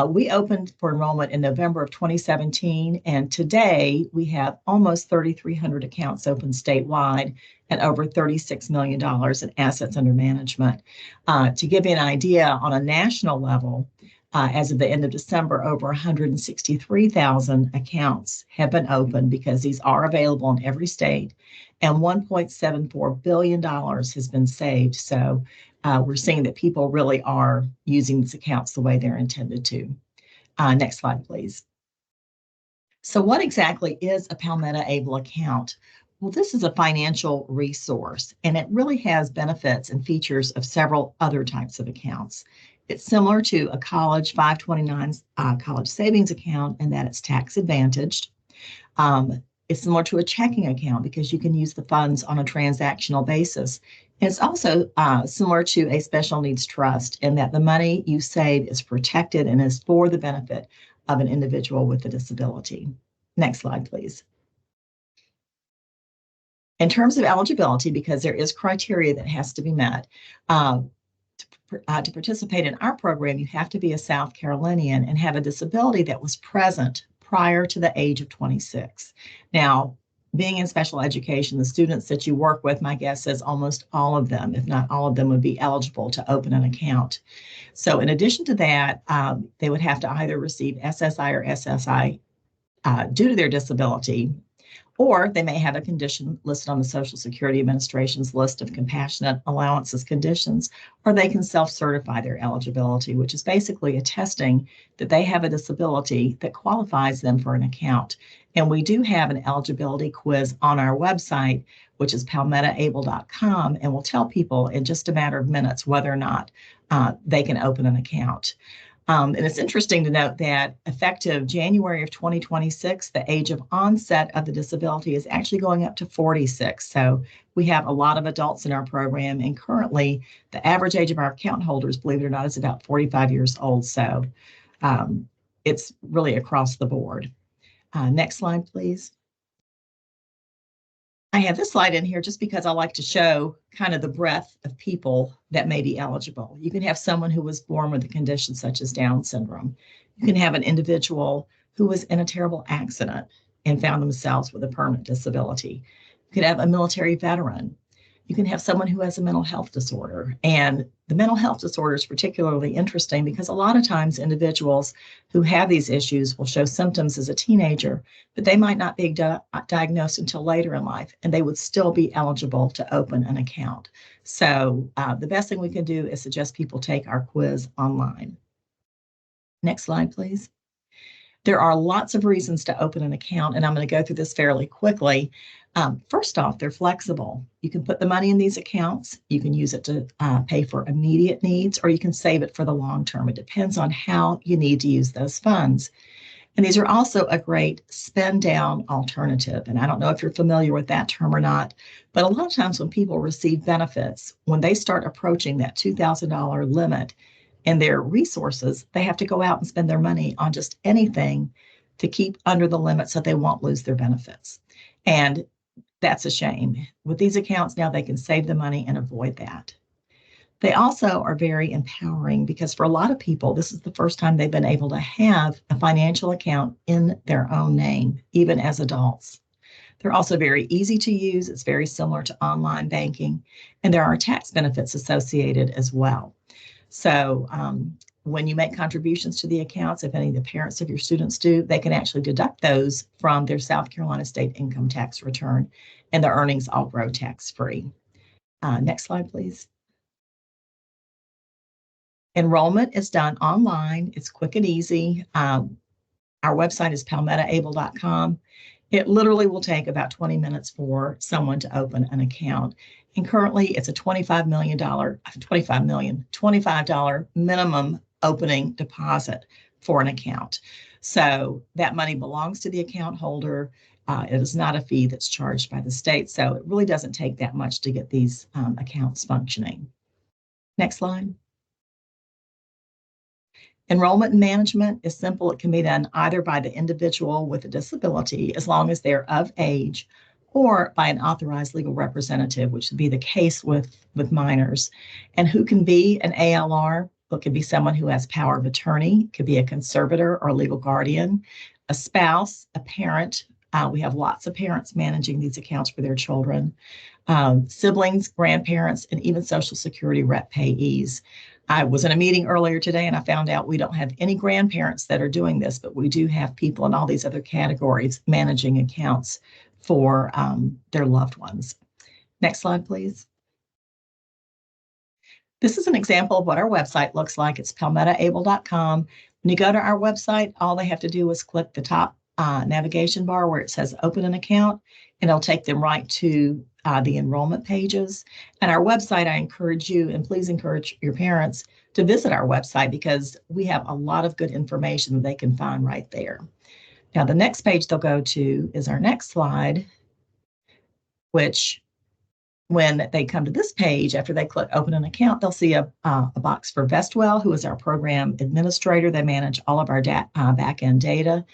We opened for enrollment in November of 2017, and today we have almost 3,300 accounts open statewide and over $36 million in assets under management. To give you an idea, on a national level, as of the end of December, over 163,000 accounts have been opened because these are available in every state, and $1.74 billion has been saved. So we're seeing that people really are using these accounts the way they're intended to. Next slide, please. So what exactly is a Palmetto Able account? Well, this is a financial resource, and it really has benefits and features of several other types of accounts. It's similar to a college 529 college savings account in that it's tax advantaged. It's similar to a checking account because you can use the funds on a transactional basis. And it's also similar to a special needs trust in that the money you save is protected and is for the benefit of an individual with a disability. Next slide, please. In terms of eligibility, because there is criteria that has to be met, to participate in our program, you have to be a South Carolinian and have a disability that was present prior to the age of 26. Now, being in special education, the students that you work with, my guess is almost all of them, if not all of them, would be eligible to open an account. So in addition to that, they would have to either receive SSI or SSI due to their disability, or they may have a condition listed on the Social Security Administration's list of compassionate allowances conditions, or they can self-certify their eligibility, which is basically attesting that they have a disability that qualifies them for an account. And we do have an eligibility quiz on our website, which is palmettaable.com, and we'll tell people in just a matter of minutes whether or not they can open an account. And it's interesting to note that effective January of 2026, the age of onset of the disability is actually going up to 46. So we have a lot of adults in our program, and currently the average age of our account holders, believe it or not, is about 45 years old. So it's really across the board. Next slide, please. I have this slide in here just because I like to show kind of the breadth of people that may be eligible. You can have someone who was born with a condition such as Down syndrome. You can have an individual who was in a terrible accident and found themselves with a permanent disability. You could have a military veteran. You can have someone who has a mental health disorder. And the mental health disorder is particularly interesting because a lot of times individuals who have these issues will show symptoms as a teenager, but they might not be diagnosed until later in life, and they would still be eligible to open an account. So the best thing we can do is suggest people take our quiz online. Next slide, please. There are lots of reasons to open an account, and I'm going to go through this fairly quickly. First off, they're flexible. You can put the money in these accounts. You can use it to pay for immediate needs, or you can save it for the long term. It depends on how you need to use those funds. And these are also a great spend down alternative. And I don't know if you're familiar with that term or not, but a lot of times when people receive benefits, when they start approaching that $2,000 limit in their resources, they have to go out and spend their money on just anything to keep under the limit so they won't lose their benefits. And that's a shame. With these accounts now, they can save the money and avoid that. They also are very empowering because for a lot of people, this is the first time they've been able to have a financial account in their own name, even as adults. They're also very easy to use. It's very similar to online banking, and there are tax benefits associated as well. So when you make contributions to the accounts, if any of the parents of your students do, they can actually deduct those from their South Carolina state income tax return, and the earnings all grow tax-free. Next slide, please. Enrollment is done online. It's quick and easy. Our website is palmettaable.com. It literally will take about 20 minutes for someone to open an account. And currently it's a $25 minimum opening deposit for an account. So that money belongs to the account holder. It is not a fee that's charged by the state. So it really doesn't take that much to get these accounts functioning. Next slide. Enrollment and management is simple. It can be done either by the individual with a disability, as long as they're of age, or by an authorized legal representative, which would be the case with minors. And who can be an ALR? Well, it could be someone who has power of attorney, could be a conservator or legal guardian, a spouse, a parent. We have lots of parents managing these accounts for their children, siblings, grandparents, and even Social Security rep payees. I was in a meeting earlier today and I found out we don't have any grandparents that are doing this, but we do have people in all these other categories managing accounts for their loved ones. Next slide, please. This is an example of what our website looks like. It's palmettaable.com. When you go to our website, all they have to do is click the top navigation bar where it says open an account, and it'll take them right to the enrollment pages. And our website, I encourage you, and please encourage your parents to visit our website because we have a lot of good information that they can find right there. Now, the next page they'll go to is our next slide, which when they come to this page, after they click open an account, they'll see a box for Vestwell, who is our program administrator. They manage all of our back-end data.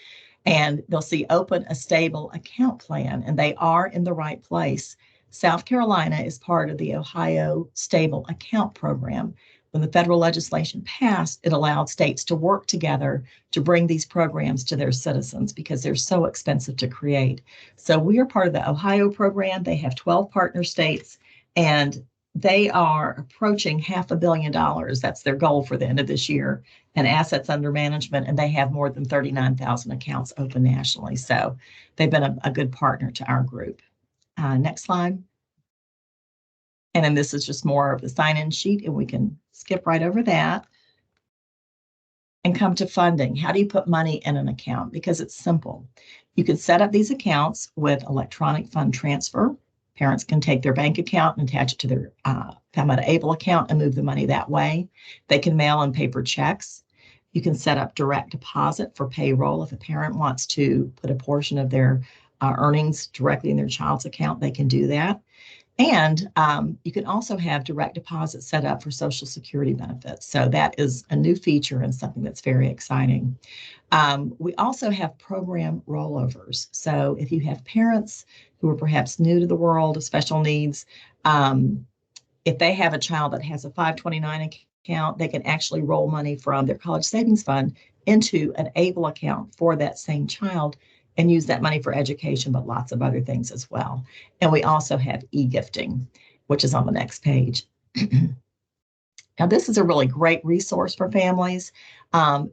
And they'll see open a stable account plan, and they are in the right place. South Carolina is part of the Ohio Stable Account Program. When the federal legislation passed, it allowed states to work together to bring these programs to their citizens because they're so expensive to create. So we are part of the Ohio program. They have 12 partner states, and they are approaching $500 million. That's their goal for the end of this year, and assets under management, and they have more than 39,000 accounts open nationally. So they've been a good partner to our group. Next slide. And then this is just more of the sign-in sheet, and we can skip right over that and come to funding. How do you put money in an account? Because it's simple. You can set up these accounts with electronic fund transfer. Parents can take their bank account and attach it to their Falmouth Able account and move the money that way. They can mail in paper checks. You can set up direct deposit for payroll. If a parent wants to put a portion of their earnings directly in their child's account, they can do that. And you can also have direct deposit set up for Social Security benefits. So that is a new feature and something that's very exciting. We also have program rollovers. So if you have parents who are perhaps new to the world of special needs, if they have a child that has a 529 account, they can actually roll money from their college savings fund into an ABLE account for that same child and use that money for education, but lots of other things as well. And we also have e-gifting, which is on the next page. Now, this is a really great resource for families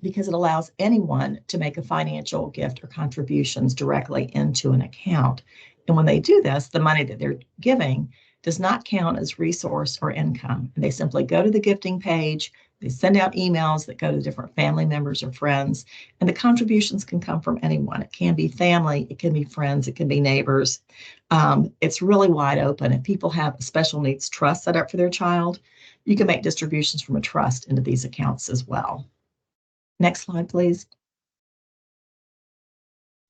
because it allows anyone to make a financial gift or contributions directly into an account. And when they do this, the money that they're giving does not count as resource or income. And they simply go to the gifting page, they send out emails that go to different family members or friends, and the contributions can come from anyone. It can be family, it can be friends, it can be neighbors. It's really wide open. If people have a special needs trust set up for their child, you can make distributions from a trust into these accounts as well. Next slide, please.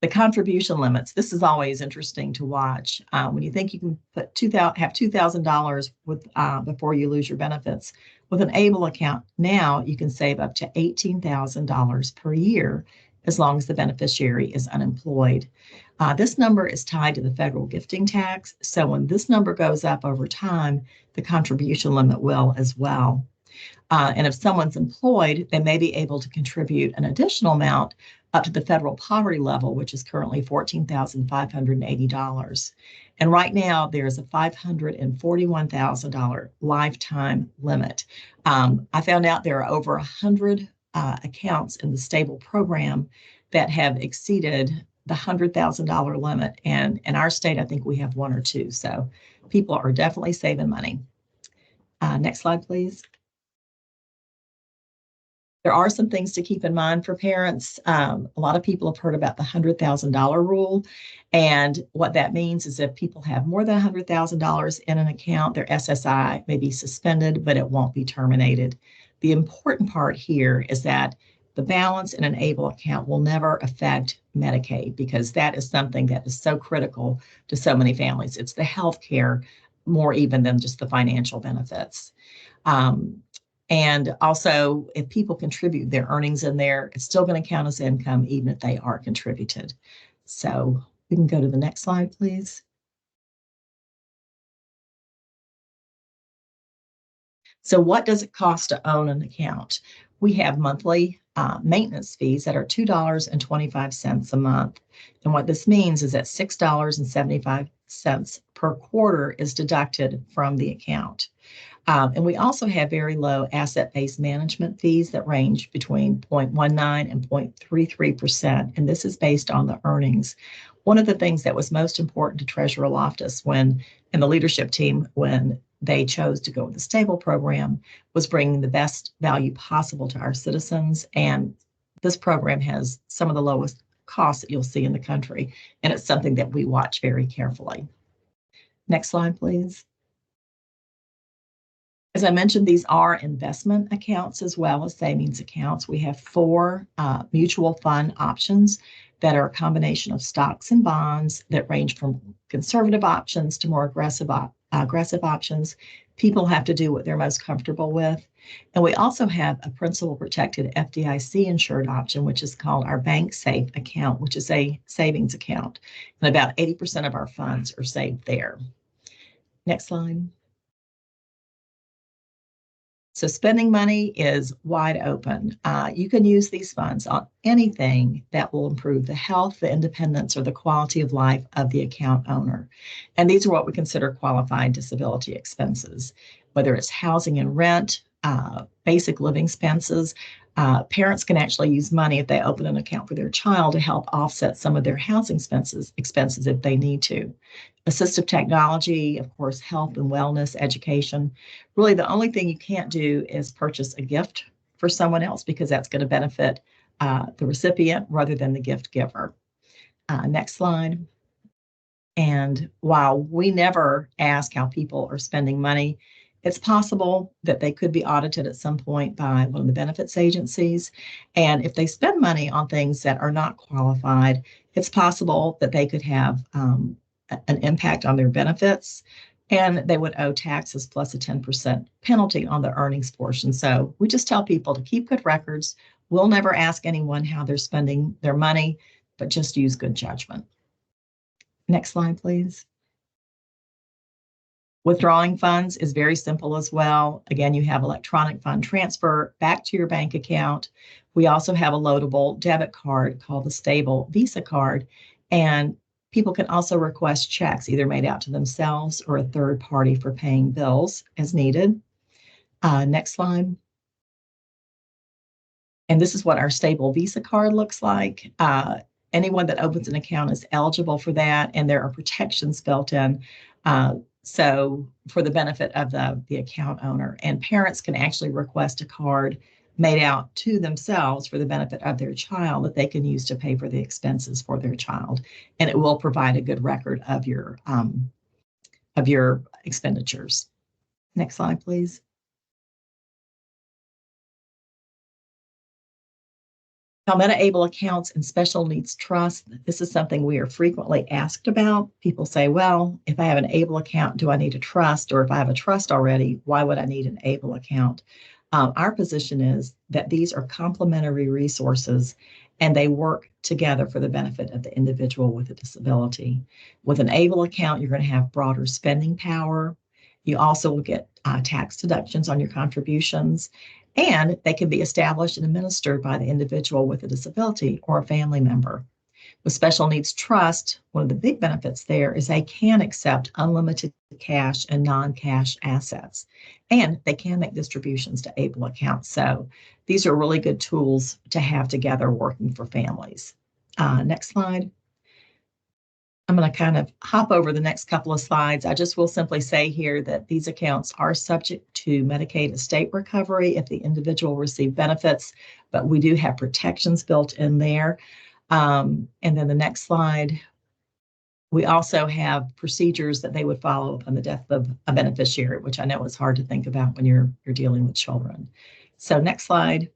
The contribution limits. This is always interesting to watch. When you think you can put have $2,000 with before you lose your benefits, with an ABLE account now you can save up to $18,000 per year as long as the beneficiary is unemployed. This number is tied to the federal gifting tax, so when this number goes up over time, the contribution limit will as well. And if someone's employed, they may be able to contribute an additional amount up to the federal poverty level, which is currently $14,580. And right now, there's a $541,000 lifetime limit. I found out there are over 100 accounts in the Stable program that have exceeded the $100,000 limit. And in our state, I think we have one or two. So people are definitely saving money. Next slide, please. There are some things to keep in mind for parents. A lot of people have heard about the $100,000 rule. And what that means is if people have more than $100,000 in an account, their SSI may be suspended, but it won't be terminated. The important part here is that the balance in an ABLE account will never affect Medicaid because that is something that is so critical to so many families. It's the health care more even than just the financial benefits. And also, if people contribute their earnings in there, it's still going to count as income, even if they are contributed. So we can go to the next slide, please. So what does it cost to own an account? We have monthly maintenance fees that are $2.25 a month. And what this means is that $6.75 per quarter is deducted from the account. And we also have very low asset-based management fees that range between 0.19 and 0.33%, and this is based on the earnings. One of the things that was most important to Treasurer Loftus and the leadership team when they chose to go with the Stable program was bringing the best value possible to our citizens, and this program has some of the lowest costs that you'll see in the country, and it's something that we watch very carefully. Next slide, please. As I mentioned, these are investment accounts as well as savings accounts. We have 4 mutual fund options that are a combination of stocks and bonds that range from conservative options to more aggressive options. People have to do what they're most comfortable with. And we also have a principal protected FDIC insured option, which is called our Bank Safe account, which is a savings account. And about 80% of our funds are saved there. Next slide. So spending money is wide open. You can use these funds on anything that will improve the health, the independence, or the quality of life of the account owner. And these are what we consider qualified disability expenses, whether it's housing and rent, basic living expenses. Parents can actually use money if they open an account for their child to help offset some of their housing expenses if they need to. Assistive technology, of course, health and wellness, education. Really, the only thing you can't do is purchase a gift for someone else because that's going to benefit the recipient rather than the gift giver. Next slide. And while we never ask how people are spending money, it's possible that they could be audited at some point by one of the benefits agencies. And if they spend money on things that are not qualified, it's possible that they could have an impact on their benefits, and they would owe taxes plus a 10% penalty on the earnings portion. So we just tell people to keep good records. We'll never ask anyone how they're spending their money, but just use good judgment. Next slide, please. Withdrawing funds is very simple as well. Again, you have electronic fund transfer back to your bank account. We also have a loadable debit card called the Stable Visa card, and people can also request checks either made out to themselves or a third party for paying bills as needed. Next slide. And this is what our Stable Visa card looks like. Anyone that opens an account is eligible for that, and there are protections built in. So for the benefit of the account owner, and parents can actually request a card made out to themselves for the benefit of their child that they can use to pay for the expenses for their child. And it will provide a good record of your expenditures. Next slide, please. Palmetto Able accounts and special needs trust. This is something we are frequently asked about. People say, well, if I have an ABLE account, do I need a trust? Or if I have a trust already, why would I need an ABLE account? Our position is that these are complementary resources and they work together for the benefit of the individual with a disability. With an ABLE account, you're going to have broader spending power. You also will get tax deductions on your contributions, and they can be established and administered by the individual with a disability or a family member. With special needs trust, one of the big benefits there is they can accept unlimited cash and non-cash assets, and they can make distributions to ABLE accounts. So these are really good tools to have together working for families. Next slide. I'm going to kind of hop over the next couple of slides. I just will simply say here that these accounts are subject to Medicaid estate recovery if the individual received benefits, but we do have protections built in there. And then the next slide, we also have procedures that they would follow upon the death of a beneficiary, which I know is hard to think about when you're dealing with children. So next slide.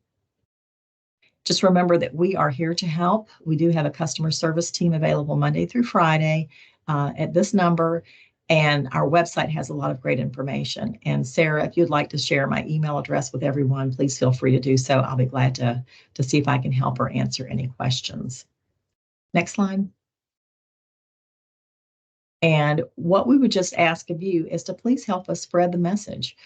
Just remember that we are here to help. We do have a customer service team available Monday through Friday at this number, and our website has a lot of great information. And Sarah, if you'd like to share my email address with everyone, please feel free to do so. I'll be glad to see if I can help or answer any questions. Next slide. And what we would just ask of you is to please help us spread the message.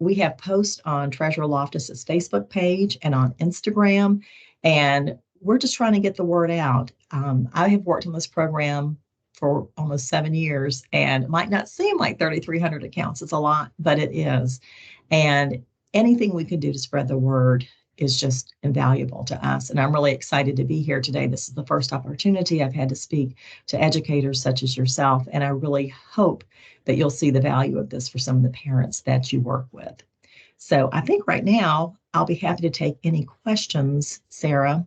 We have posts on Treasurer Loftus's Facebook page and on Instagram, and we're just trying to get the word out. I have worked on this program for almost 7 years, and it might not seem like 3,300 accounts. It's a lot, but it is. And anything we can do to spread the word is just invaluable to us. And I'm really excited to be here today. This is the first opportunity I've had to speak to educators such as yourself, and I really hope that you'll see the value of this for some of the parents that you work with. So I think right now, I'll be happy to take any questions, Sarah,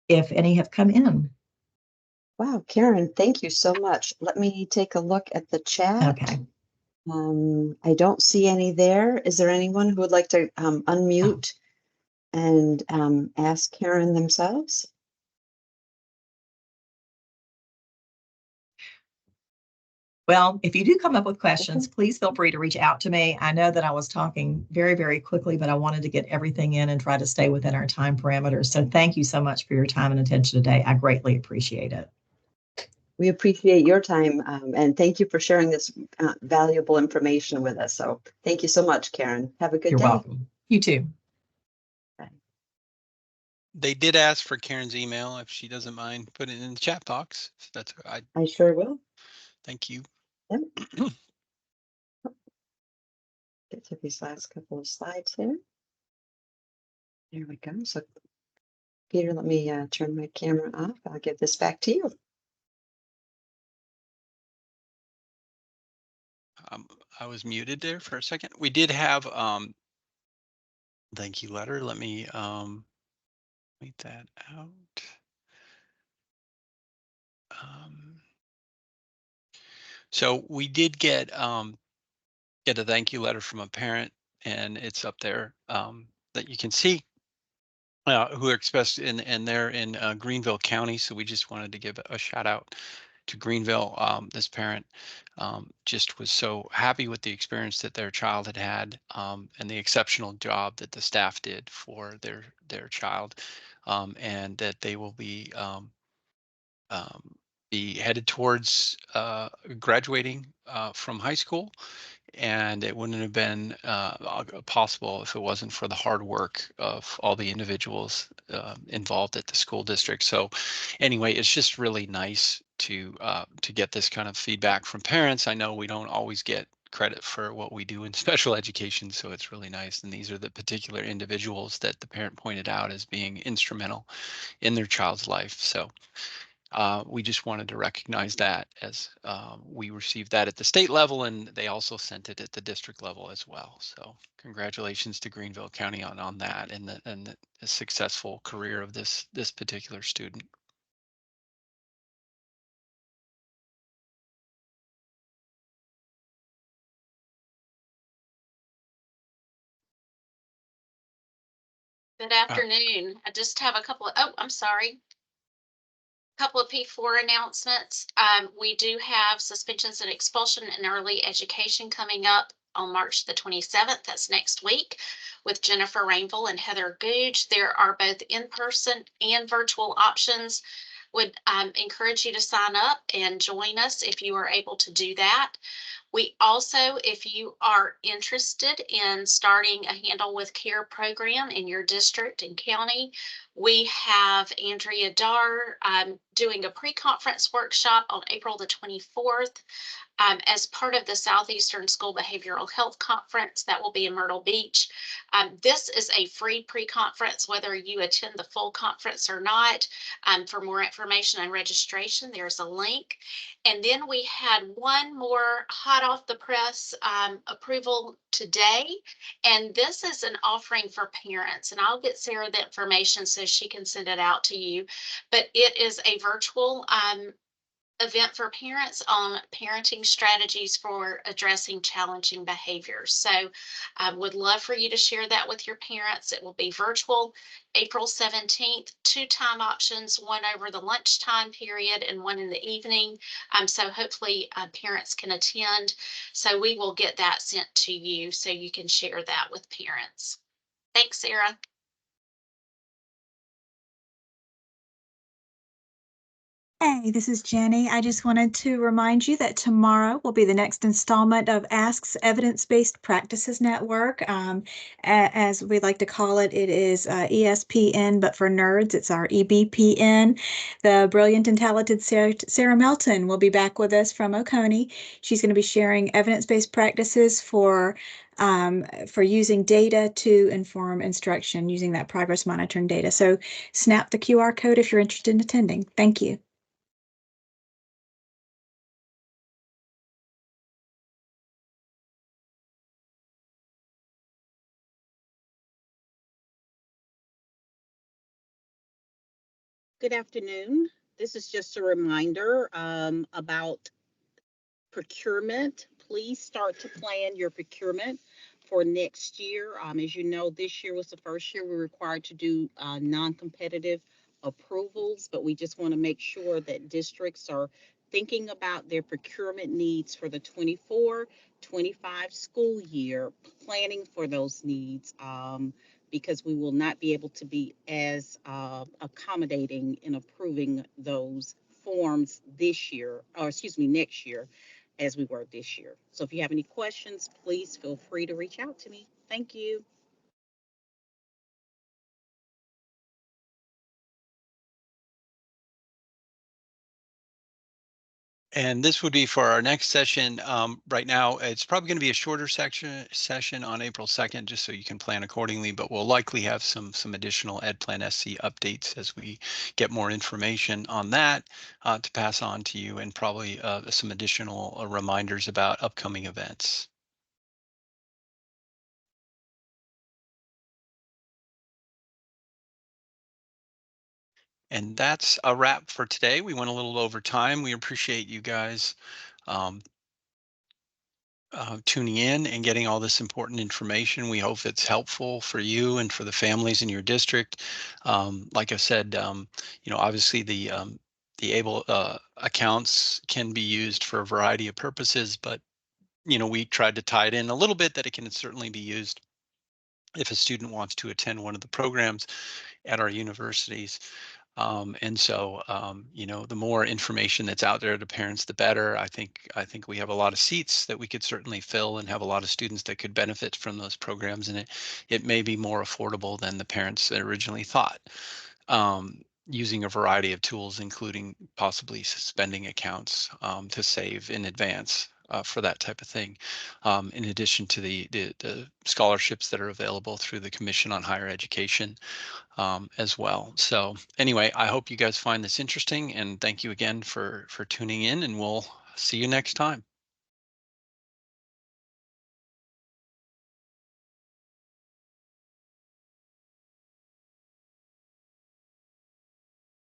if any have come in. Wow, Karen, thank you so much. Let me take a look at the chat. Okay. I don't see any there. Is there anyone who would like to unmute and ask Karen themselves? Well, if you do come up with questions, please feel free to reach out to me. I know that I was talking very, very quickly, but I wanted to get everything in and try to stay within our time parameters. So thank you so much for your time and attention today. I greatly appreciate it. We appreciate your time, and thank you for sharing this valuable information with us. So thank you so much, Karen. Have a good You're day. welcome. You too. They did ask for Karen's email if she doesn't mind putting it in the chat box. That's I sure will. thank you. Yep. Get to these last couple of slides here. There we go. So Peter, let me turn my camera off. I'll give this back to you. I was muted there for a second. We did have thank you letter. Let me read that out. So we did get a thank you letter from a parent, and it's up there that you can see. Who expressed and they're in Greenville County. So we just wanted to give a shout out to Greenville. This parent just was so happy with the experience that their child had had, and the exceptional job that the staff did for their child, and that they will be headed towards graduating from high school. And it wouldn't have been possible if it wasn't for the hard work of all the individuals involved at the school district. So anyway, it's just really nice to get this kind of feedback from parents. I know we don't always get credit for what we do in special education, so it's really nice. And these are the particular individuals that the parent pointed out as being instrumental in their child's life. So we just wanted to recognize that as we received that at the state level, and they also sent it at the district level as well. So congratulations to Greenville County on that and the successful career of this particular student. Good afternoon. I just have a couple of, couple of P4 announcements. We do have suspensions and expulsion in early education coming up on March the 27th. That's next week with Jennifer Rainville and Heather Googe. There are both in-person and virtual options. Would encourage you to sign up and join us if you are able to do that. We also, if you are interested in starting a Handle with Care program in your district and county, we have Andrea Dar doing a pre-conference workshop on April the 24th as part of the Southeastern School Behavioral Health Conference that will be in Myrtle Beach. This is a free pre-conference, whether you attend the full conference or not. For more information and registration, there's a link. And then we had one more hot off the press approval today. And this is an offering for parents. And I'll get Sarah the information so she can send it out to you. But it is a virtual event for parents on parenting strategies for addressing challenging behaviors. So I would love for you to share that with your parents. It will be virtual, April 17th, 2 time options, one over the lunchtime period and one in the evening. So hopefully parents can attend. So we will get that sent to you so you can share that with parents. Thanks, Sarah. Hey, this is Jenny. I just wanted to remind you that tomorrow will be the next installment of ASK's Evidence-Based Practices Network. As we like to call it, it is ESPN, but for nerds, it's our EBPN. The brilliant and talented Sarah Melton will be back with us from Oconee. She's going to be sharing evidence-based practices for using data to inform instruction using that progress monitoring data. So snap the QR code if you're interested in attending. Thank you. Good afternoon. This is just a reminder about procurement. Please start to plan your procurement for next year. As you know, this year was the first year we were required to do non-competitive approvals, but we just want to make sure that districts are thinking about their procurement needs for the 24-25 school year, planning for those needs, because we will not be able to be as accommodating in approving those forms this year, or excuse me, next year, as we were this year. So if you have any questions, please feel free to reach out to me. Thank you. And this would be for our next session. Right now, it's probably going to be a shorter session on April 2nd, just so you can plan accordingly, but we'll likely have some additional EdPlan SC updates as we get more information on that to pass on to you, and probably some additional reminders about upcoming events. And that's a wrap for today. We went a little over time. We appreciate you guys tuning in and getting all this important information. We hope it's helpful for you and for the families in your district. Like I said, obviously the ABLE accounts can be used for a variety of purposes, but we tried to tie it in a little bit that it can certainly be used if a student wants to attend one of the programs at our universities. And so, the more information that's out there to parents, the better. I think we have a lot of seats that we could certainly fill and have a lot of students that could benefit from those programs, and it may be more affordable than the parents originally thought. Using a variety of tools, including possibly suspending accounts to save in advance. For that type of thing, in addition to the scholarships that are available through the Commission on Higher Education as well. So anyway, I hope you guys find this interesting, and thank you again for tuning in, and we'll see you next time.